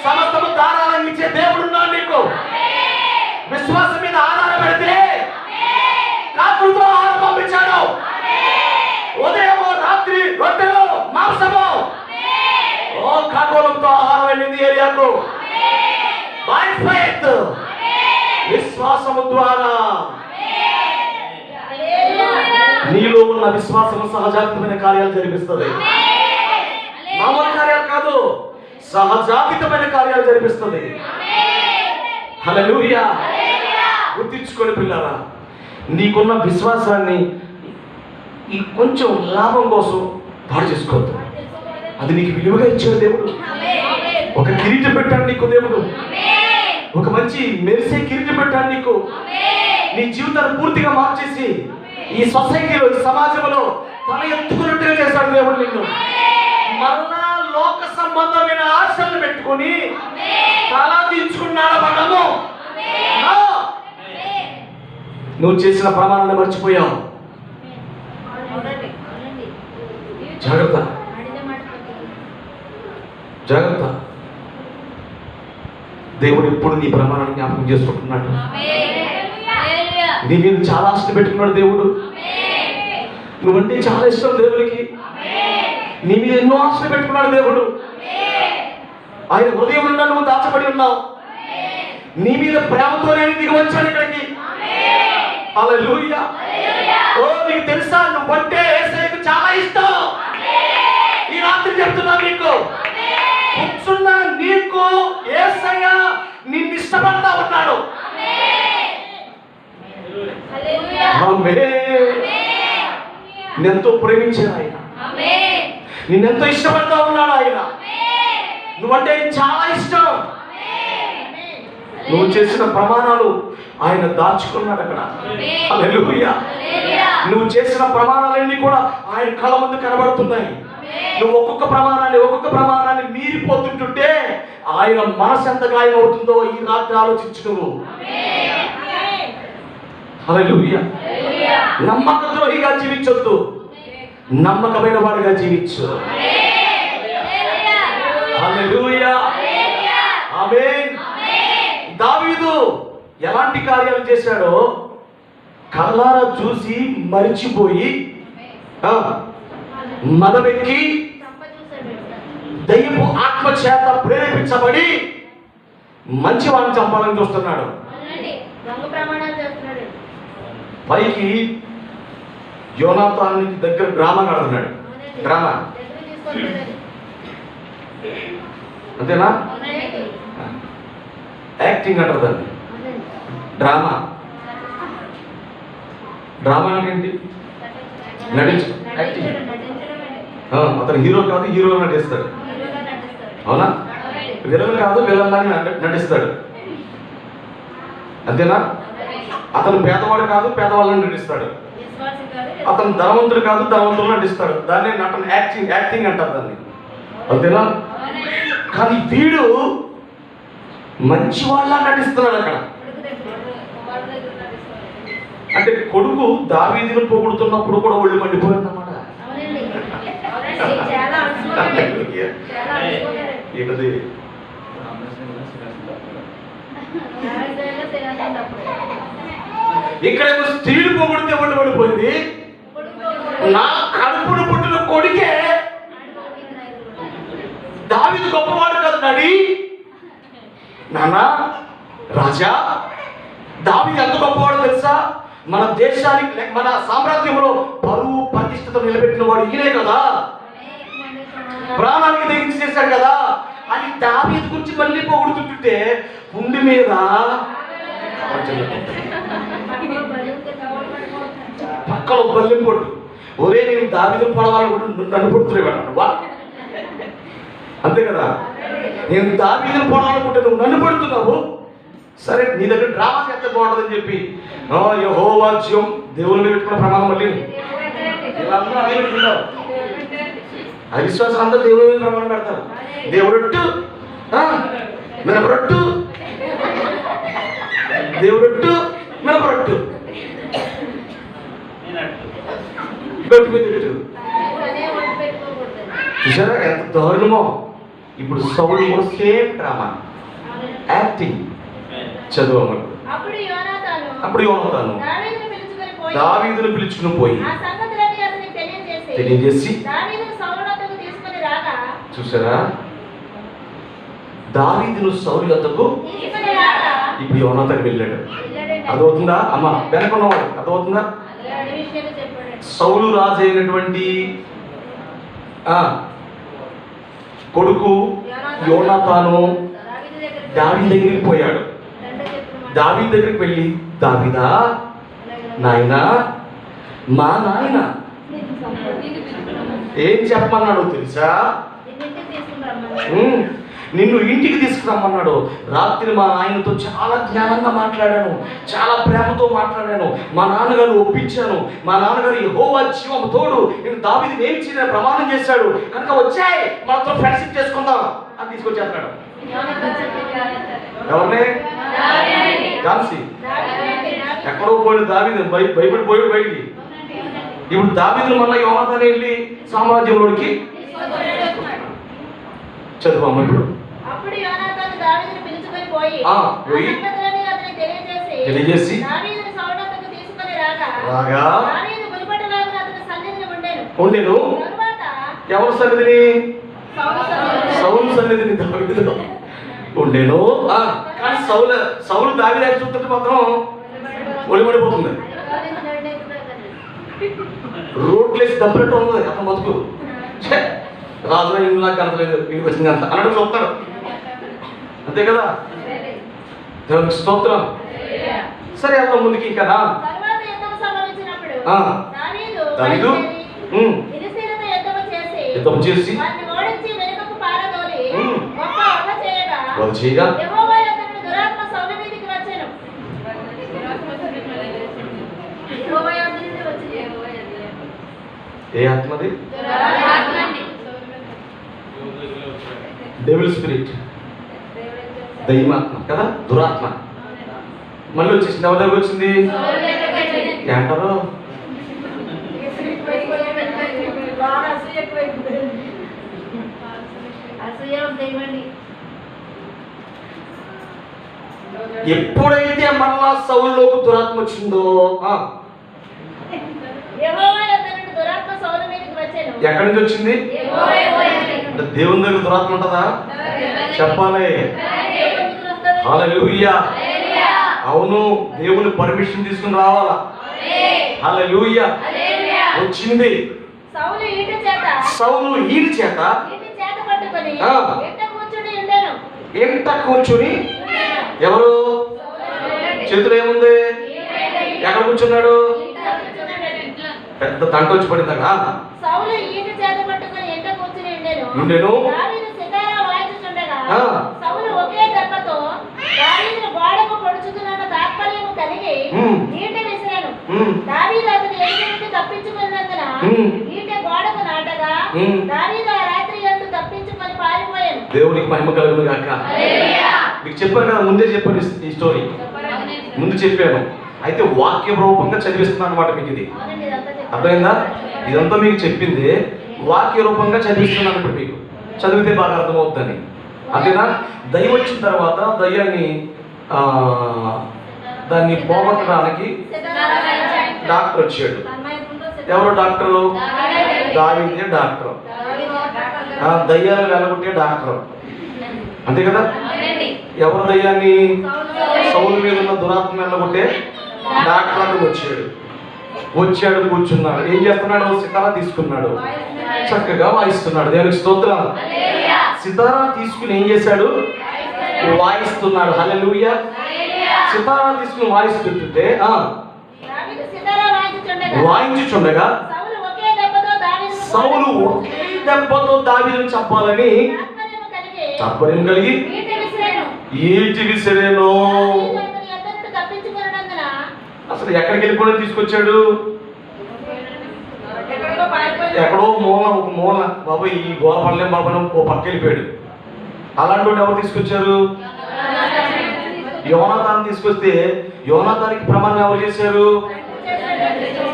సమస్తము దారాలను ఇచ్చే దేవుడు ఉన్నాడు నీకు. విశ్వాసం మీద ఆధారపడితే కాకులతో ఆహారం పంపించాడు. ఉదయము రాత్రి రొట్టెలు మాంసము, ఓ కాకులతో ఆహారం వెళ్ళింది ఏరియాకు. బై ఫెయిత్, విశ్వాసము ద్వారా. నీలో ఉన్న విశ్వాసము సహజాతమైన కార్యాలు జరిపిస్తుంది. మామూలు కార్యాలు కాదు, సహజాతమైన కార్యాలు జరిపిస్తుంది. హల్లెలూయా. గుర్తించుకోండి పిల్లరా, నీకున్న విశ్వాసాన్ని ఈ కొంచెం లాభం కోసం పాడు చేసుకోవద్దు. అది నీకు విలువగా ఇచ్చాడు దేవుడు. ఒక కిరీటం పెట్టాడు నీకు దేవుడు. ఒక మంచి మెరిసే కిరీటం పెట్టాడు నీకు. నీ జీవితాన్ని పూర్తిగా మార్చేసి ఈ సొసైటీలో, ఈ సమాజంలో తల ఎత్తుకున్నట్టుగా చేశాడు దేవుడు నిన్ను. మరలా లోక సంబంధమైన ఆశలు పెట్టుకుని తల దించుకున్నాడు మనము. నువ్వు చేసిన ప్రమాణాన్ని మర్చిపోయావు. జాగ్రత్త, జాగ్రత్త. దేవుడు ఎప్పుడు నీ ప్రమాణాన్ని జ్ఞాపకం చేసుకుంటున్నాడు. నీ మీద చాలా ఆశ పెట్టుకున్నాడు దేవుడు. నువ్వంటే చాలా ఇష్టం దేవుడికి. నీ మీద ఎన్నో ఆశలు పెట్టుకున్నాడు దేవుడు. ఆయన హృదయం నుండి నువ్వు దాచబడి ఉన్నావు. నీ మీద ప్రేమతోనే దిగి వచ్చాడు ఇక్కడికి. హల్లెలూయా. ఓ, నీకు తెలుసా, నువ్వంటే యేసయ్యకు చాలా ఇష్టం. ఈ రాత్రి చెప్తున్నా నీకు, కూర్చున్న నీకు యేసయ్య నిన్ను ఇష్టపడతా ఉన్నాడు. నిన్నెంతో ప్రేమించాడు ఆయన. నిన్నెంతో ఇష్టపడతా ఉన్నాడు ఆయన. నువ్వంటే చాలా ఇష్టం. నువ్వు చేసిన ప్రమాణాలు ఆయన దాచుకున్నాడు అక్కడ. హల్లెలూయా. నువ్వు చేసిన ప్రమాణాలన్నీ కూడా ఆయన కళ్ళ ముందు కనబడుతున్నాయి. నువ్వు ఒక్కొక్క ప్రమాణాన్ని మీరిపోతుంటుంటే ఆయన మనసు ఎంత గాయం అవుతుందో ఈ రాత్రి ఆలోచించు నువ్వు. హల్లెలూయా. నమ్మక ద్రోహిగా జీవించొద్దు, నమ్మకమైన వాడిగా జీవించు. హల్లెలూయా. ఆమేన్. దావీదు ఎలాంటి కార్యాలు చేశాడో కళ్ళారా చూసి మరిచిపోయి మదమెక్కి దయ్యపు ఆత్మ చేత ప్రేరేపించబడి మంచివాడిని చంపాలని చూస్తున్నాడు. పైకి యోనాతానికి దగ్గర డ్రామా కడుతున్నాడు. డ్రామా అంతేనా? యాక్టింగ్ అంటారు దాన్ని. డ్రామా అంటే ఏంటి? నటించు, యాక్టింగ్. అతను హీరో కాదు, హీరోగా నటిస్తాడు. అవునా? విలన్ కాదు, విలన్ లాగా నటిస్తాడు. అంతేనా? అతను పేదవాడు కాదు, పేదవాళ్ళని నటిస్తాడు. అతను ధనవంతుడు కాదు, ధనవంతులు నటిస్తాడు. దాన్ని నటన, యాక్టింగ్ అంటారు దాన్ని. అంతేనా? కానీ వీడు మంచి వాళ్ళ నటిస్తున్నాడు అక్కడ. అంటే కొడుకు దావీదును పొగుడుతున్నప్పుడు కూడా ఒళ్ళు మండిపోయింది అన్నమాట. ఏంటది? ఇక్కడేమో స్త్రీలు పొగుడితే ఒళ్ళు పడిపోయింది. నా కడుపును పుట్టిన కొడుకే దావీదు గొప్పవాడు కదా నడి. నాన్న రాజా, దావీదు ఎంత గొప్పవాడు తెలుసా? మన దేశానికి, మన సామ్రాజ్యంలో పరువు ప్రతిష్టత నిలబెట్టిన వాడు ఈయనే కదా. ప్రాణానికి తెగించి చేశాడు కదా అని దావీదు గురించి మళ్ళీ పొగుడుతుంటే పుండి మీద పక్కలో బల్లెం పొట్టు. ఒరే, నేను దావీదును పొడవాలనుకుంటు నన్ను పొడుతున్నాడు వా. అంతే కదా? నేను దావీదును పొడవాలనుకుంటే నువ్వు నన్ను పడుతున్నావు. సరే, నీ దగ్గర డ్రామా చేస్తే బాగుంటుందని చెప్పి యెహోవాజ్యం దేవుని మీద పెట్టుకున్న ప్రమాణం మళ్ళీ ఇలా పెట్టుకుంటావు. అవిశ్వాసం అందరూ దేవుడి మీద ప్రమాణం పెడతారు. దేవుడొట్టు, మినపరొట్టు, దేవుడొట్టు, మినపరొట్టు, గట్టి మీద పెట్టు. చూసారా ఎంత దారుణమో. ఇప్పుడు సౌలు కూడా సేమ్ డ్రామా యాక్టింగ్. చదువు. అప్పుడు యోనాతాను దావీదును పిలుచుకుని పోయి తెలియజేసి, చూసారా దావీదును సౌలు వద్దకు ఇప్పుడు యోనాతాను వెళ్ళాడు. అర్థమవుతుందా అమ్మ? వెనకున్నవాడు అర్థమవుతుందా? సౌలు రాజు అయినటువంటి కొడుకు యోనాతాను దావీదు దగ్గరికి పోయాడు. దావీదు దగ్గరికి వెళ్ళి, దావీదా నాయనా, మా నాయన ఏం చెప్పమన్నాడు తెలుసా? నిన్ను ఇంటికి తీసుకురమ్మన్నాడు. రాత్రి మా నాయనతో చాలా జ్ఞానంగా మాట్లాడాను, చాలా ప్రేమతో మాట్లాడాను, మా నాన్నగారు ఒప్పించాను. మా నాన్నగారు యెహోవా జీవము తోడు నేను దావీదుని ఏమి చేయని ప్రమాణం చేశాడు కనుక వచ్చాయి మాతో ఫ్రెండ్షిప్ చేసుకుందాం అని తీసుకొచ్చేస్తున్నాడు. ఎవరిని? ఝాన్సీ. ఎక్కడో పోయిన దావీదు బైబిల్ పోయాడు బయటికి. ఇప్పుడు దావీదును మళ్ళీ యోనాతాను వెళ్ళి సామ్రాజ్యంలోకి చదువు. ఇప్పుడు తెలియజేసి రాగా ఉండేను. ఎవరు సన్నిధిని? సౌలు సన్నిధిని దావీదులో ఉండేను. కానీ సౌలు దావీదు చూస్తుంటే మాత్రం ఒలిపడిపోతుంది. రోడ్లేసి దబ్బరెట్టు ఉంది అతను బతుకు. రాజులో ఇంట్లో నాకు కనపలేదు, ఇంటికి వచ్చింది అంత అన్నట్టు చూస్తాడు. అంతే కదా? దేవునికి స్తోత్రం. సరే వెళ్తాం ముందుకి. ఇంకా దావీదు యుద్ధం చేసి వాళ్ళు చేయగా ఏ ఆత్మది? డెవిల్ స్పిరిట్, దయ్యమాత్మ కదా, దురాత్మ. మళ్ళీ వచ్చేసింది. ఎవరి దగ్గర వచ్చింది? ఏంటారు? ఎప్పుడైతే మళ్ళా సౌలులోకి దురాత్మ వచ్చిందో, ఎక్కడి నుంచి వచ్చింది? అంటే దేవుని దగ్గర దురాత్మ ఉంటుందా? చెప్పాలి. హల్లెలూయా. అవును, దేవుని పర్మిషన్ తీసుకుని రావాలా. హల్లెలూయా. వచ్చింది. సౌలు ఈడి చేత ఎంట కూర్చుని, ఎవరు చేతులు ఏముంది? ఎక్కడ కూర్చున్నాడు? పెద్ద తంట వచ్చి పడిందా? ఉండేను. దేవునికి మహిమ కలుగును గాక. మీకు చెప్పాను కదా, ముందే చెప్పాను ఈ స్టోరీ, ముందు చెప్పాను. అయితే వాక్య రూపంగా చదివిస్తున్నాను అనమాట మీకు. ఇది అర్థమైందా? ఇదంతా మీకు చెప్పింది వాక్య రూపంగా చదివిస్తున్నాను. ఇప్పుడు మీకు చదివితే బాగా అర్థమవుతుందని. అంతేనా? దయ్యం వచ్చిన తర్వాత దయ్యాన్ని దాన్ని పోగొట్టడానికి డాక్టర్ వచ్చాడు. ఎవరు డాక్టరు? దావీదే డాక్టర్. దయ్యాలు వెళ్ళగొట్టే డాక్టర్. అంతే కదా? ఎవరు దయ్యాన్ని? సౌలు మీద ఉన్న దురాత్మ వెళ్ళగొట్టే డాక్టర్ వచ్చాడు, కూర్చున్నాడు. ఏం చేస్తున్నాడు? సితారా తీసుకున్నాడు, చక్కగా వాయిస్తున్నాడు. దేవునికి స్తోత్రం. సితారా తీసుకుని ఏం చేశాడు? వాయిస్తున్నాడు. హల్లెలూయా. సితారా తీసుకుని వాయిస్తుంటే వాయించుచుండగా సౌలు ఒకే దెబ్బతో దావీదును చంపాలని తాత్పర్యం కలిగి ఈటి విసిరేను. అసలు ఎక్కడికి వెళ్ళిపోవడం తీసుకొచ్చాడు? ఎక్కడో ఒక మూల బాబు ఈ గోలపల్లెం బాబు ఓ పక్క వెళ్ళిపోయాడు. అలాంటి వాడు ఎవరు తీసుకొచ్చారు? యోనాతాను తీసుకొస్తే యోనాతానికి ప్రమాణం ఎవరు చేశారు?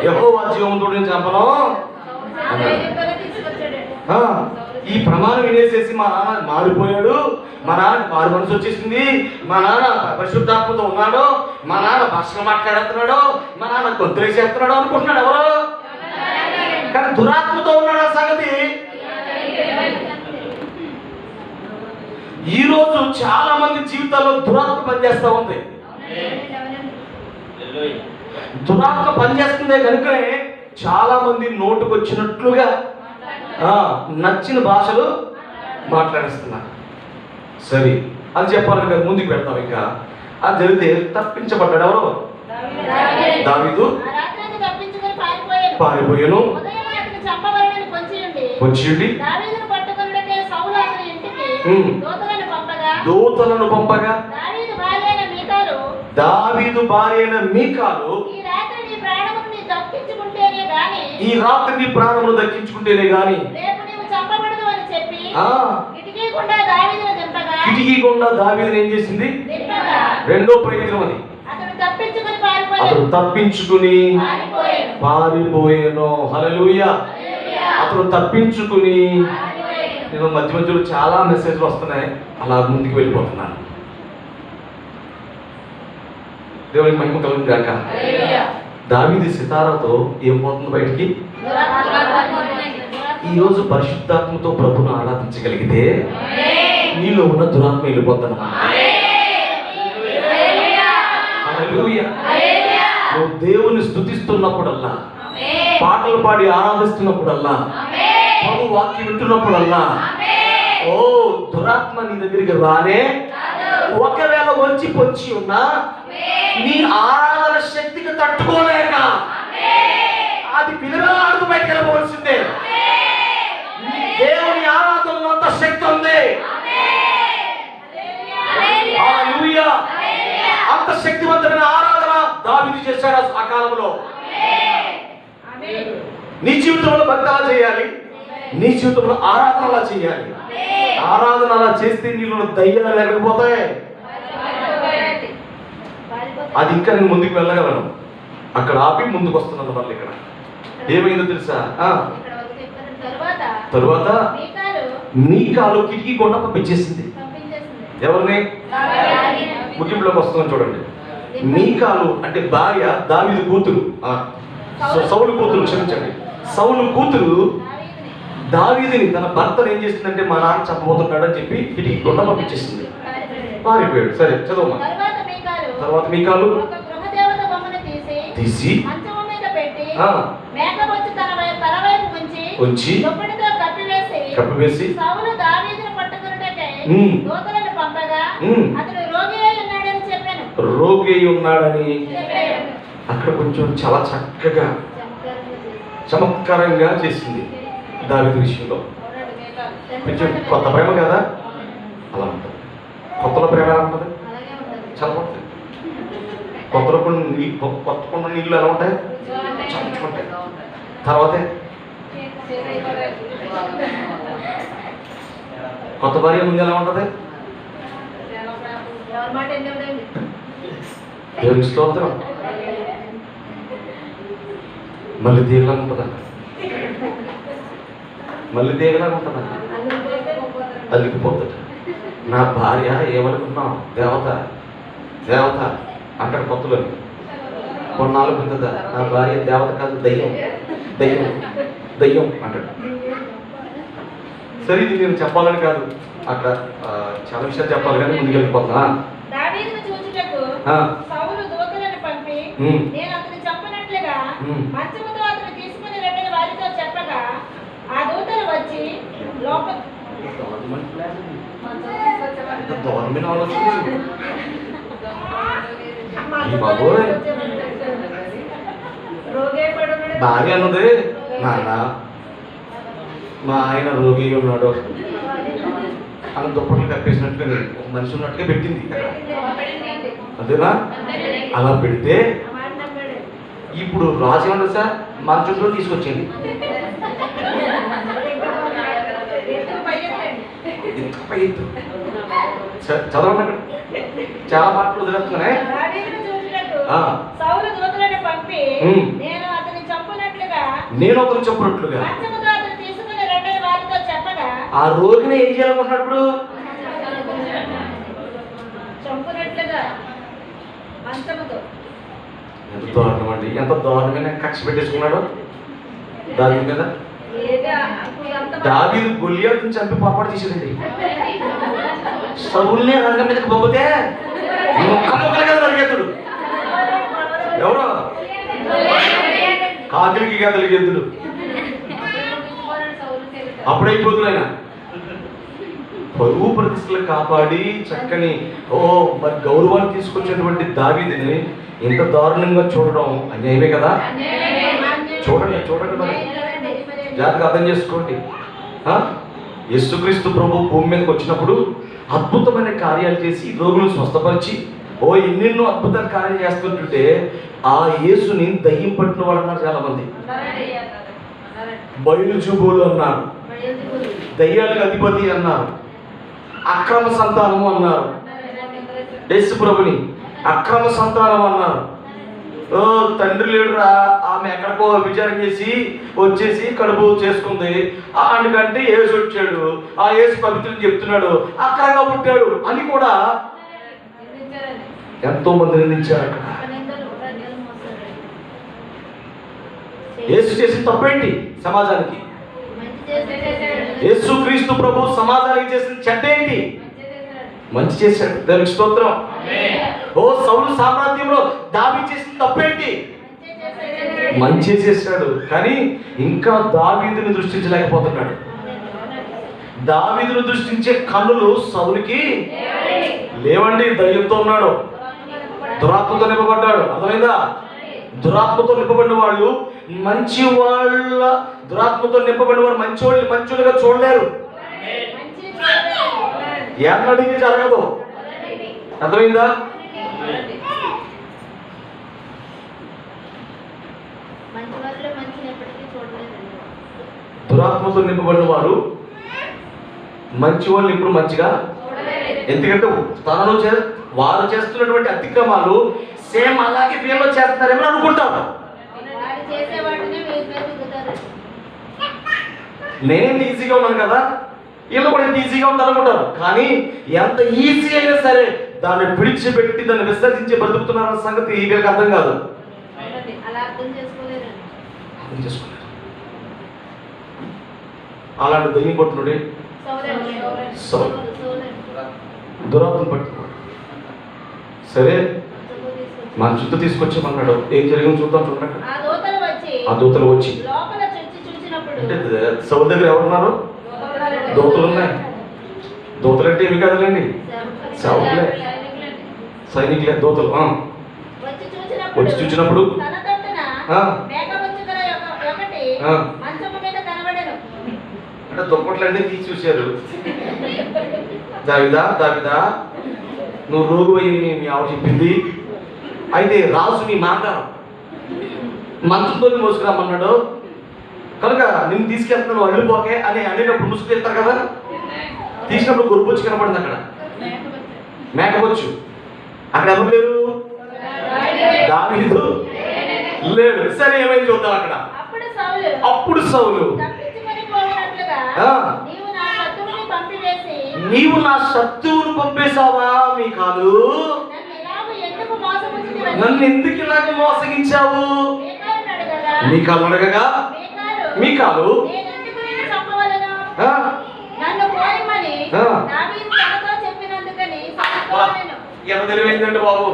యెహోవా జీవంతుడిని చంపను ఈ ప్రమాణం వినేసేసి మా నాన్న మారిపోయాడు, మా నాన్న మారు మనసు వచ్చేసింది, మా నాన్న పరిశుద్ధాత్మతో ఉన్నాడు, మా నాన్న భాషగా మాట్లాడుతున్నాడు, మా నాన్న గొంతులేసేస్తున్నాడు అనుకుంటున్నాడు ఎవరు? కానీ దురాత్మతో ఉన్నాడు. ఆ సంగతి ఈ రోజు చాలా మంది జీవితాల్లో దురాత్మ పనిచేస్తా ఉంది. దురాత్మ పనిచేస్తుందే కనుకనే చాలా మంది నోటుకు వచ్చినట్లుగా నచ్చిన భాషలు మాట్లాడిస్తున్నారు. సరే అది చెప్పాలని కదా ముందుకు పెడతాం. ఇంకా అది జరిగితే తప్పించబడ్డాడు ఎవరు? దావీదు పారిపోయాను వచ్చి దూతలను పంపగా దావీదు భార్య అయిన మీకాలు ఈ రాత్రి నీ ప్రాణమును దక్కించుకుంటేనే గాని కిటికీ గుండా దావీదుని ఏం చేసింది? రెండో ప్రయత్నం అది. అతడు తప్పించుకుని పారిపోయాను. హల్లెలూయా. అతడు తప్పించుకుని. నేను మధ్య మధ్యలో చాలా మెసేజ్లు వస్తున్నాయి, అలా ముందుకు వెళ్ళిపోతున్నాను. దేవునికి మహిమ కలుగును గాక. దావీదు సితారాతో ఏం పోతుంది బయటికి? ఈరోజు పరిశుద్ధాత్మతో ప్రభును ఆరాధించగలిగితే నీలో ఉన్న దురాత్మ వెళ్ళిపోతాను. నువ్వు దేవుని స్తుతిస్తున్నప్పుడల్లా, పాటలు పాడి ఆరాధిస్తున్నప్పుడల్లా, ప్రభు వాక్యం వింటున్నప్పుడల్లా ఓ దురాత్మ నీ దగ్గరికి రానే. ఒకవేళ వచ్చి పొచ్చి ఉన్నా నీ ఆరాధన శక్తికి తట్టుకోలేక అది పిల్లగాడు బయటకు వెళ్ళవలసిందే. దేవుని ఆరాధనలో అంత శక్తి ఉంది. హల్లెలూయా. అంత శక్తివంతమైన ఆరాధన దావీదు చేశాడు ఆ కాలంలో. నీ జీవితంలో భక్తి అలా చేయాలి, నీ జీవితంలో ఆరాధన అలా చేయాలి. ఆరాధన అలా చేస్తే నీలో దయ్యాలు లేకపోతాయి. అది ఇంకా నేను ముందుకు వెళ్ళగలను. అక్కడ ఆపి ముందుకు వస్తున్నాను. మళ్ళీ ఇక్కడ ఏమైందో తెలుసా? తరువాత మీకాలు కిటికీ కొండ పంపించేసింది. ఎవరిని? ముగింపులోకి వస్తున్నాను చూడండి. మీకాలు అంటే భార్య దావీదు కూతురు, సౌలు కూతురు, క్షమించండి, సౌలు కూతురు దావీదుని తన భర్తను ఏం చేసిందంటే మా నాన్న చంపబోతున్నాడు అని చెప్పి కిటికీ కొండ పంపించేసింది. పారిపోయాడు. సరే చదవమ్మా. తర్వాత మీకాలు తీసి ఉంచి కప్పివేసి రోగి ఉన్నాడని అక్కడ కొంచెం చాలా చక్కగా చమత్కారంగా చేసింది దావీదు విషయంలో. కొంచెం కొత్త ప్రేమ కదా, అలా ఉంటుంది. కొత్తలో ప్రేమ ఎలా ఉంటుంది? చాలా ఉంటుంది. కొత్తలో కొత్త నీళ్ళు ఎలా ఉంటాయి? చచ్చుకుంటాయి. తర్వాతే కొత్త భార్య ముందు ఎలా ఉంటుంది? దేవుని స్తోత్రం. మళ్ళీ తీగలా ఉంటుందా? మళ్ళీ తీగలా ఉంటుందా? అల్లికిపోతుంది. నా భార్య ఏమనుకున్నావు? దేవత దేవత అంటాడు కొత్తలో. కొన్నాళ్ళు ఉంటుందా? నా భార్య దేవత కాదు, దయ్యం దయ్యం దయ్యం అంటాడు. సరే ఇది నేను చెప్పాలని కాదు, అక్కడ చాలా విషయాలు చెప్పాలి కానీ ముందుకు వెళ్ళిపోతున్నా. భార్య అన్నది నాన్న మా ఆయన రోగి ఉన్నాడు అలా దుప్పట్లు కప్పేసినట్టుగా ఒక మనిషి ఉన్నట్టుగా పెట్టింది అదేనా. అలా పెడితే ఇప్పుడు రాజు ఏమన్నా సార్ మంచంలో తీసుకొచ్చింది. చదవండి అక్కడ. చాలా మాటలు వదిలేస్తున్నాయి.
దావీదును చూచుటకు
ఆ.
సౌలు దూతలను పంపి
ఉమ్.
నేను అతని చంపునట్లుగా
నేను ఒకరు చెప్పినట్లుగా
మంచముతో అతను తీసుకుని రెండని వారితో చెప్పగా
ఆ రోగిని ఏం చేయాలనుకుంటున్నాడు ఇప్పుడు?
చంపునట్లుగా మంచముతో.
ఎంత దారుణం అండి, ఎంత దారుణమైన కక్ష పెట్టేసుకున్నాడు దావీదు మీద. దావీదు గొలియాతుని చంపి పొరపాటు చేసేదండి. సౌలునే రంగం మీదకి పంపితే ముక్క ముక్కలుగా నరిగేతుడు. ఎవరు? కాకిలికి గదలికి ఎద్దుడు. అప్పుడైపోతుంది ఆయన. పరువు ప్రతిష్టలు కాపాడి చక్కని మరి గౌరవాన్ని తీసుకొచ్చినటువంటి దావీదుని ఇంత దారుణంగా చూడడం అన్యాయమే కదా. చూడండి చూడండి, మరి జాగ్రత్తగా అర్థం చేసుకోండి. యేసుక్రీస్తు ప్రభు భూమి మీదకి వచ్చినప్పుడు అద్భుతమైన కార్యాలు చేసి రోగులను స్వస్థపరిచి ఎన్నెన్నో అద్భుతాల కార్యాలు చేస్తుంటుంటే ఆ యేసుని దయ్యం పట్టిన వాళ్ళు అన్నారు చాలా మంది. బయలుజూబులు అన్నారు, దయ్యాలకు అధిపతి అన్నారు, అక్రమ సంతానము అన్నారు. యేసు ప్రభుని అక్రమ సంతానం అన్నారు. తండ్రి లేడురా, ఆమె ఎక్కడికో విచారం చేసి వచ్చేసి కడుపు చేసుకుంది, అందుకంటే యేసు వచ్చాడు, ఆ యేసు పవిత్రులు చెప్తున్నాడు, అక్రంగా పుట్టాడు అని కూడా ఎంతో మంది నిందించారు. అక్కడ యేసు చేసిన తప్పేంటి సమాజానికి? యేసు క్రీస్తు ప్రభు సమాజానికి చేసిన చెడ్డ ఏంటి? మంచి చేశాడు. దేవునికి స్తోత్రం. సౌలు సామ్రాజ్యంలో దావీదు చేసిన తప్పేంటి? మంచి చేశాడు. కానీ ఇంకా దావీదుని దృష్టించలేకపోతున్నాడు. దావీదును దృష్టించే కన్నులు సౌలుకి లేవండి. దయ్యంతో ఉన్నాడు, దురాత్మతో నింపబడ్డాడు. అర్థమైందా? దురాత్మతో నింపబడిన వాళ్ళు మంచి వాళ్ళ, దురాత్మతో నింపబడిన వారు మంచోళ్ళుగా చూడలేరు. ఎన్నడికి జరగదు. అర్థమైందా? దురాత్మతో నింపబడిన వారు మంచి వాళ్ళు ఇప్పుడు మంచిగా, ఎందుకంటే తనలో వారు చేస్తున్నటువంటి అతిక్రమాలు సేమ్ అలాగే వీళ్ళు చేస్తున్నారేమో అనుకుంటారు. నేను ఈజీగా ఉన్నాను కదా, వీళ్ళు కూడా ఎంత ఈజీగా ఉంటారు అనుకుంటారు. కానీ ఎంత ఈజీ అయినా సరే దాన్ని పిడిచిపెట్టి దాన్ని విసర్జించి బ్రతుకుతున్నారన్న సంగతి వీళ్ళకి అర్థం కాదు. అర్థం చేసుకోలేరు. అలాంటి దయ్యం పట్టునుడే దురాత్మ పట్టుకున్నాడు. సరే మన చుట్టూ తీసుకొచ్చామన్నాడు. ఏం జరిగింది చూద్దాం. చూడండి. ఆ దూతలు వచ్చి అంటే సౌలు దగ్గర ఎవరున్నారు? దూతలు ఉన్నాయి. దూతలు అంటే ఏమి కాదులేండి, సౌలే, సైనికులే దూతలు. వచ్చి చూసినప్పుడు అంటే దుప్పట్లన్నీ తీసి చూశారు. దావిదా దావిదా నువ్వు రోగు అయ్యి మీ ఆవిడ చెప్పింది, అయితే రాజు నీ మాట మంచంతో మోసుకురామన్నాడు కనుక నిన్ను తీసుకెళ్తున్నాను వెళ్ళిపోకే అని అనేటప్పుడు ముసుగు వెళ్తారు కదా. తీసినప్పుడు గొర్రెబొచ్చు కనపడింది. అక్కడ మేకపోచ్చు. అక్కడ ఎవరు లేరు? దావీదు లేడు. సరే ఏమైంది చూద్దాం. అక్కడ అప్పుడు సౌలు నీవు నా శత్రువును పంపేశావా మీకాలు? నన్ను ఎందుకు ఇలాగ మోసగించావు? మీకాలు అడగగా మీకాలు ఎంత తెలివైందండి బాబు.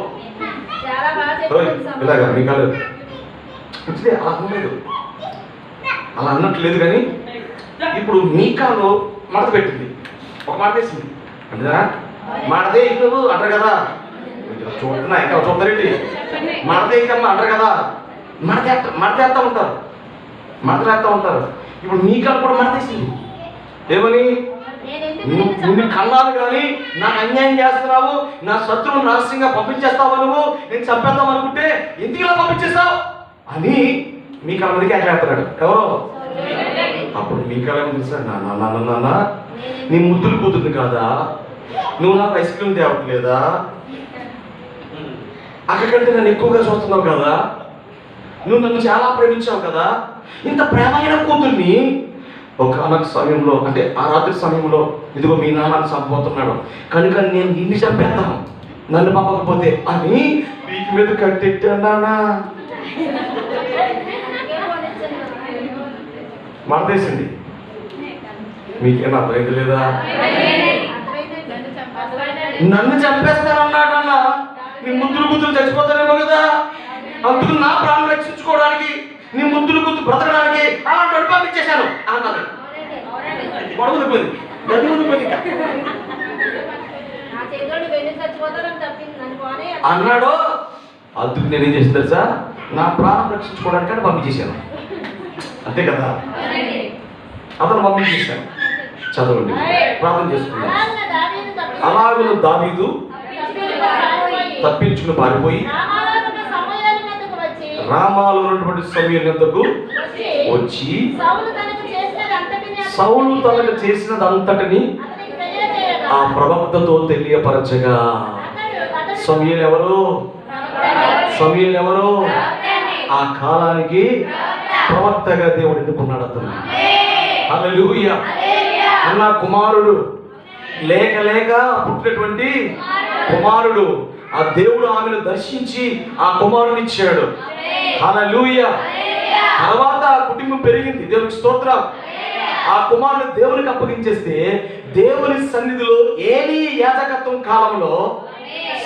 ఇలాగా మీకాలు అలా అనలేదు, అలా అన్నట్లేదు. కానీ ఇప్పుడు మీకాలు మడత పెట్టింది, ఒక మాట వేసింది అంటేదా మడతే నువ్వు అంటారు కదా. చూడుతున్నా ఇంకా చూద్దరేంటి? మడతే ఇంకమ్మా అంటారు కదా. మడతేస్తా ఉంటారు, మడతలేస్తా ఉంటారు. ఇప్పుడు మీకాలు కూడా మడతేసింది. ఏమని? నిన్ను కన్నాను కానీ నాకు అన్యాయం చేస్తున్నావు, నా శత్రువును రహస్యంగా పంపించేస్తావు, నువ్వు నేను చంపేద్దాం అనుకుంటే ఎందుకు ఇలా పంపించేస్తావు అని మీకాల మందికి ఎక్కడేస్తున్నాడు. ఎవరో అప్పుడు మీకాల తెలుసా? నాన్న నీ ముద్దులు కూతురు కాదా? నువ్వు నాకు ఐస్ క్రీమ్ తేవట్లేదా? అక్కడికంటే నన్ను ఎక్కువగా చూస్తున్నావు కదా, నువ్వు నన్ను చాలా ప్రేమించావు కదా, ఇంత ప్రేమైన కూతుర్ని ఒకనొక సమయంలో, అంటే ఆ రాత్రి సమయంలో, ఇదిగో మీ నాన్నని చంపబోతున్నాడు కనుక నేను నిన్ను చంపేస్తాను నన్ను పంపకపోతే అని వీటి మీద కట్టెట్టానా మాటేసింది. మీకేం అర్థమైంది లేదా? నన్ను చంపేస్తానన్నాడన్నా, నీ ముద్దులు గుద్దులు చచ్చిపోతానేమో కదా, అందుకు నా ప్రాణం రక్షించుకోవడానికి, నీ ముద్దులు గుద్దు బ్రతకడానికి అలా నడిపించేశాను అన్నది. గొడవ ఉండిపోయింది, గది ఉండిపోయింది అన్నాడు. అందుకు నేనేం చేసింది తెలుసా, నా ప్రాణం రక్షించుకోవడానికి అని పంపించేశాను, అంతే కదా. అతను పంపించేశాను. చదవండి, ప్రార్థన చేసుకున్నాను. అలాగే దావీదు తప్పించుకుని పారిపోయి రామాలో ఉన్నటువంటి సమూయేలు యొద్దకు వచ్చి సౌలు తనకు చేసినదంతటిని ఆ ప్రవక్తతో తెలియపరచగా, సమూయేలు ఎవరు? సమూయేలు ఎవరు? ఆ కాలానికి ప్రవక్తగా దేవుడు ఎన్నుకున్నాడు అతను. హల్లెలూయా. అన్న కుమారుడు లేక లేక పుట్టినటువంటి కుమారుడు, ఆ దేవుడు ఆమెను దర్శించి ఆ కుమారుని ఇచ్చాడు. హల్లెలూయా. తర్వాత ఆ కుటుంబం పెరిగింది, దేవునికి స్తోత్రం. ఆ కుమారుని దేవునికి అప్పగించేస్తే దేవుని సన్నిధిలో ఏలీ యాజకత్వం కాలంలో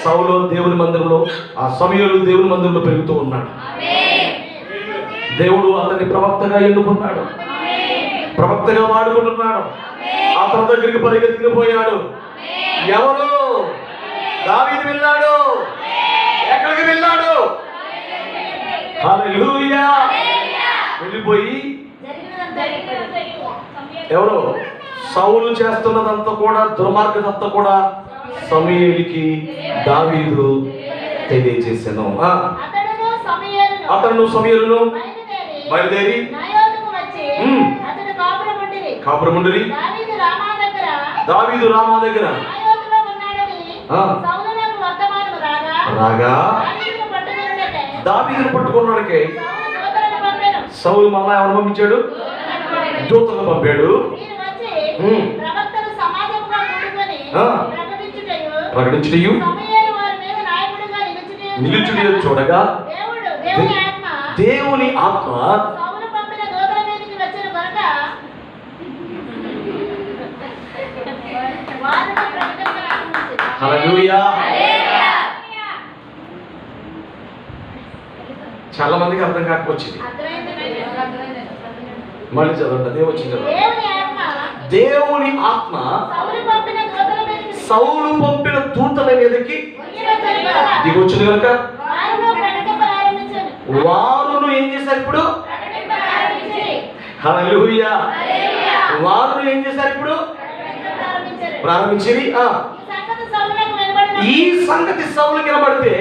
సౌలు దేవుని మందిరంలో, ఆ సమూయేలు దేవుని మందిరంలో పెరుగుతూ ఉన్నాడు. దేవుడు అతన్ని ప్రవక్తగా ఎన్నుకున్నాడు, ప్రవక్తగా వాడుకుంటున్నాడు. అతని దగ్గరికి పరిగెత్తుకుని పోయాడు. ఎవరు? దావీదు వెళ్ళాడు. ఎక్కడికి వెళ్ళాడు? హల్లెలూయా. వెళ్ళిపోయి ఎవరు? సౌలు చేస్తున్నదంతా కూడా, దుర్మార్గదంతా కూడా సమూయేలుకి దావీదు తెలియజేసాను. అతను సమూయేలును బయలుదేరి కాపురముండిరి. దావీదు రామా దగ్గర రాగా దావీదును పట్టుకున్నాడికి సౌలు మళ్ళా ఎవరు పంపించాడు? దూతలను పంపాడు. ప్రకటించుటయు నిలుచుటయు చూడగా దేవుని ఆత్మ హల్లెలూయా. చాలా మందికి అర్థం కాకపోయింది. మళ్ళీ చదవండి, అదే వచ్చింది కదా. దేవుని ఆత్మ సౌలు పంపిన దూతల మీదకి దిగి వచ్చింది కనుక వారును ఏం చేశారు ఇప్పుడు? హల్లెలూయా. వారును ఏం చేశారు ఇప్పుడు? ప్రారంభించింది. ఈ సంగతి సౌలు వినబడితే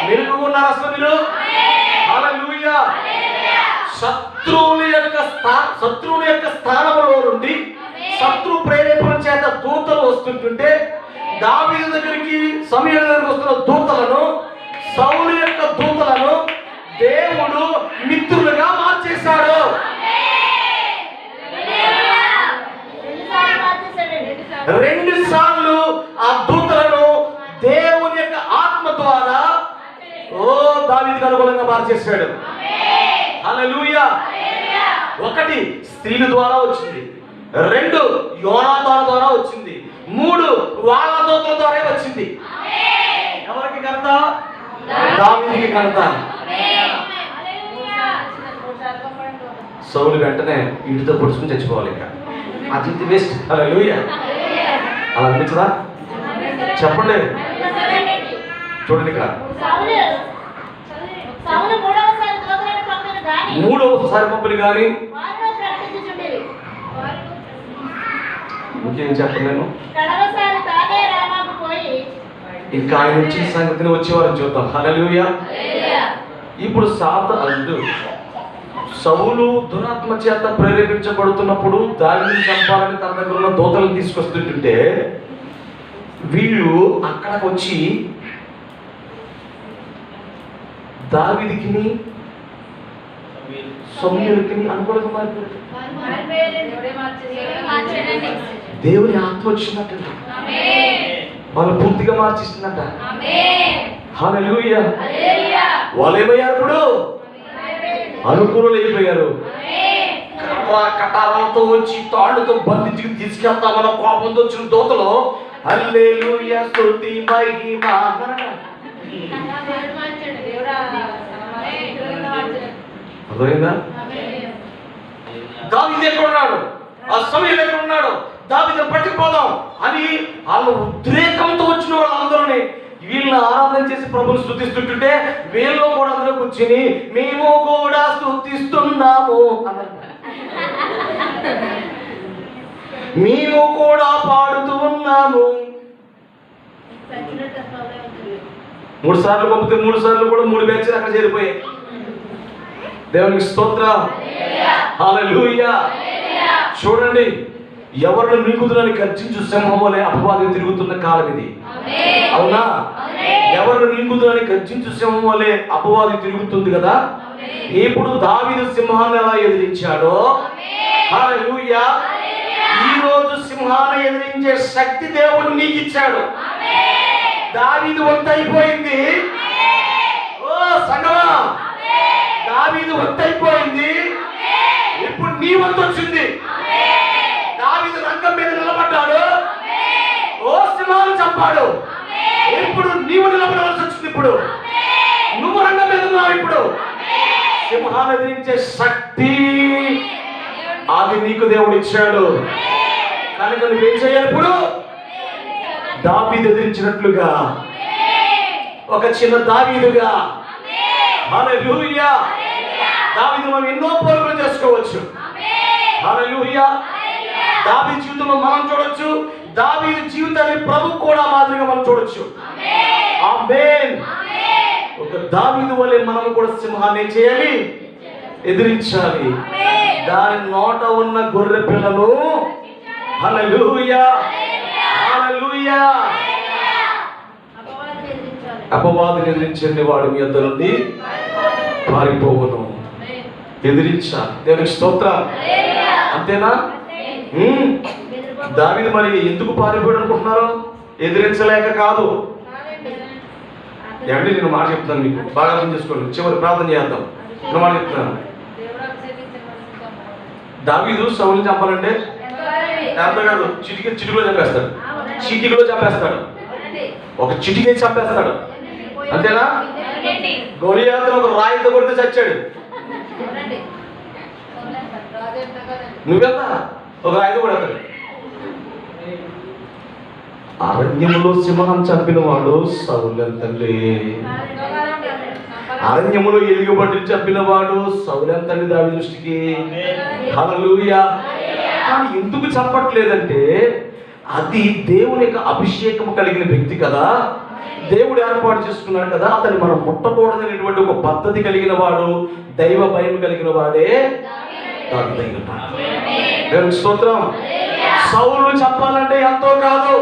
మెరుగున్నారా అసలు మీరు? హల్లెలూయా. శత్రువుని యొక్క స్థానంలో నుండి శత్రు ప్రేరేపణ చేత దూతలు వస్తుంటుంటే దావీదు దగ్గరికి, సమూయేలు దగ్గరికి వస్తున్న దూతలను, సౌలు యొక్క దూతలను దేవుడు మిత్రులుగా మార్చేశాడు. రెండు సార్లు ఆ దూతలను దేవుని యొక్క ఆత్మ ద్వారా దావీదుకు అనుకూలంగా మార్చేశాడు. హల్లెలూయా. ఒకటి స్త్రీల ద్వారా వచ్చింది, రెండు యోనాతాను ద్వారా వచ్చింది, మూడు వాళ్ళ దూతల ద్వారా వచ్చింది. ఎవరికి ఘనత? దావీదుకి ఘనత. సౌలు వెంటనే ఇంటితో పొడుచుకుని చచ్చిపోవాలి, ఇంకా ఆ జీవితం వేస్ట్. హల్లెలూయా. అలా అనిపించదా? చెప్పండి, చూడండి ఇక్కడ మూడవసారి పంపిణీ కానీ ఇంకేం చెప్పను నేను. ఇంకా ఆయన వచ్చిన సంగతిని వచ్చేవారని చూద్దాం. హల్లెలూయా. ఇప్పుడు సౌలు దురాత్మ చేత ప్రేరేపించబడుతున్నప్పుడు దానిని చంపాలని తన దగ్గర ఉన్న దూతలను తీసుకొస్తుంటే వీళ్ళు అక్కడికి వచ్చి దావీదుకిని సమూయేలుకిని అనుకూలంగా మారిపోయారు. దేవుని ఆత్మ వచ్చిందట, వాళ్ళు పూర్తిగా మార్చేసిందట. హల్లెలూయా. వాళ్ళు ఏమయ్యారు? ఇప్పుడు అనుకూలం అయిపోయారు. కటారాలతో వచ్చి తాళ్ళతో బంధించి తీసుకెళ్తామన్న కోపంతో వచ్చిన దూతలు హల్లెలూయా స్తుతి మహిమ. అర్థమైందా? దావీదు ఎక్కడ ఉన్నాడు, ఆ సమయంలో ఎక్కడ ఉన్నాడు, దావీదుని పట్టుకుపోదాం అని వాళ్ళ ఉద్రేకంతో వచ్చిన వాళ్ళందరూ వీళ్ళని ఆరాధన చేసి ప్రభుని స్తుతిస్తుంటుంటే వీళ్ళు కూడా అందరూ కూర్చుని మేము కూడా స్తుతిస్తున్నాము అన్నారు. మేము కూడా పాడుతూ ఉన్నాము. 3 సార్లు పంపితే 3 సార్లు కూడా 3 బ్యాచ్లు అక్కడ చేరిపోయాయి. దేవునికి స్తోత్రం. హల్లెలూయా. చూడండి, ఎవరిని మింగుదులని గర్జించు సింహం వలె అపవాది తిరుగుతున్న కాలం ఇది. అవునా? ఎవరిని మింగుదులని గర్జించు సింహం వలె అపవాది తిరుగుతుంది కదా. ఇప్పుడు దావీదు సింహాన్ని ఎలా ఎదిరించాడో, హల్లెలూయా, ఈ రోజు సింహాన్ని ఎదిరించే శక్తి దేవుడు నీకు ఇచ్చాడు. దావీదు వంతు అయిపోయింది. ఓ సంగమా, దావీదు వంతు అయిపోయింది. ఇప్పుడు నీ వంతు వచ్చింది. దావీదు రంగం మీద నిలబడ్డాడు, ఓ సింహాలు చంపాడు. ఇప్పుడు నీవు నిలబడవలసి వచ్చింది. ఇప్పుడు నువ్వు రంగం మీద ఉన్నావు. ఇప్పుడు సింహాన్ని ఎదిరించే శక్తి అది నీకు దేవుడు ఇచ్చాడు. కనుక నువ్వేం చేయాలి? ఇప్పుడు దావీదు ఎదిరించినట్లుగా ఒక చిన్న దావీదుగా, హల్లెలూయా, దావీదు మనం ఎన్నో పోలికలు చేసుకోవచ్చు. హల్లెలూయా. దావీదు జీవితంలో మనం చూడొచ్చు, దావీదు జీవితాన్ని ప్రభు కూడా మాదిరిగా మనం చూడొచ్చు. ఆమేన్. ఒక దావీదు వలె మనం కూడా సింహాన్ని ఏం చేయాలి? ఎదిరించాలి. దాని నోట ఉన్న గొర్రె పిల్లను, హల్లెలూయా, హల్లెలూయా, అపవాదిని ఎదిరించండి, వాడు మీ యొద్ద నుండి పారిపోవును. ఎదిరించాలి. దేవునికి స్తోత్రం. అంతేనా? దావీదు మరి ఎందుకు పారిపోయాడు అనుకుంటున్నారు? ఎదిరించలేక కాదు. ఏమండి, నేను మాట చెప్తాను, మీకు బాగా అర్థం చేసుకోండి. చివరి ప్రార్థన చేద్దాం. నేను మాట చెప్తున్నాను. దావీదు సౌలుని చంపాలంటే ఎంత కాదు, చిటికలో చంపేస్తాడు. చీటికలో చంపేస్తాడు. ఒక చిటికే చంపేస్తాడు. అంతేనా? గొలియాతును ఒక రాయితో కొడితే చచ్చాడు. నువ్వెంత ఒక రాయితో కొడతాడు. అరణ్యములో సింహం చంపిన వాడు సౌలు ఎంతండి. అరణ్యములో ఎలుగుబంటి చంపిన వాడు సౌలు ఎంతండి దావీదు దృష్టికి. హల్లెలూయా. కానీ ఎందుకు చంపట్లేదంటే అది దేవుని యొక్క అభిషేకం కలిగిన వ్యక్తి కదా, దేవుడు ఏర్పాటు చేసుకున్నాడు కదా, అతన్ని మనం ముట్టకూడదనేటువంటి ఒక పద్ధతి కలిగిన వాడు, దైవ భయం కలిగిన వాడే దావీదు. దేవునికి స్తోత్రం. సౌలు చంపాలంటే ఎంతో కాదు,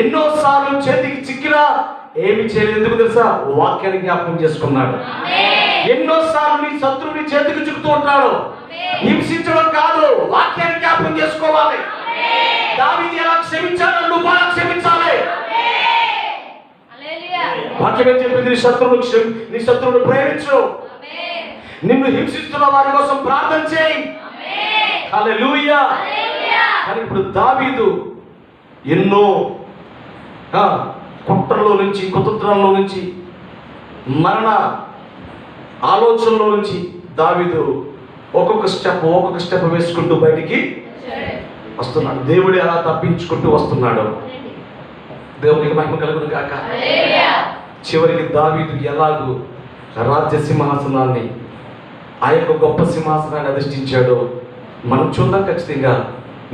ఎన్నోసార్లు చేతికి చిక్కినా ఏమి చేయలేదు. ఎందుకు తెలుసా? వాక్యాన్ని జ్ఞాపకం చేసుకున్నాడు. ఎన్నోసార్లు నీ శత్రువుని చేతికి చిక్కుతూ ఉంటాడు. హింసించడం కాదు, వాక్యాన్ని జ్ఞాపకం చేసుకోవాలి. దావీదు ఎలా క్షమించాలో నువ్వు బాగా క్షమించాలి. వాక్యం ఏం చెప్పింది? నీ శత్రువును ప్రేమించు, నిన్ను హింసిస్తున్న వారి కోసం ప్రార్థన చేయి. హల్లెలూయా. కానీ ఇప్పుడు దావీదు ఎన్నో కుట్రలో నుంచి, కుతంత్రంలో నుంచి, మరణ ఆలోచనలో నుంచి దావీదు ఒక్కొక్క స్టెప్ వేసుకుంటూ బయటికి వస్తున్నాడు. దేవుడు ఎలా తప్పించుకుంటూ వస్తున్నాడు. దేవునికి మహిమ కలుగును గాక. చివరికి దావీదు ఎలాగూ రాజ్య సింహాసనాన్ని, ఆ యొక్క గొప్ప సింహాసనాన్ని అధిష్ఠించాడో మనం చూద్దాం, ఖచ్చితంగా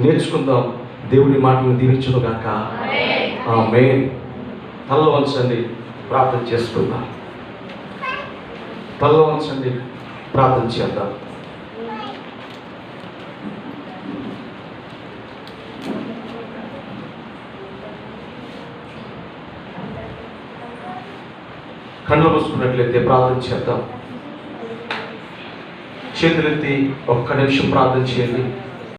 నేర్చుకుందాం. దేవుని మాటలను దీవించును గాక. ఆమేన్. తల వంచండి, ప్రార్థన చేసుకుందాం. తల వంచండి, ప్రార్థన చేద్దాం. కళ్ళు మూసుకున్నట్లయితే ప్రార్థన చేద్దాం. చేతులెత్తి ఒక్క నిమిషం ప్రార్థన చేయండి.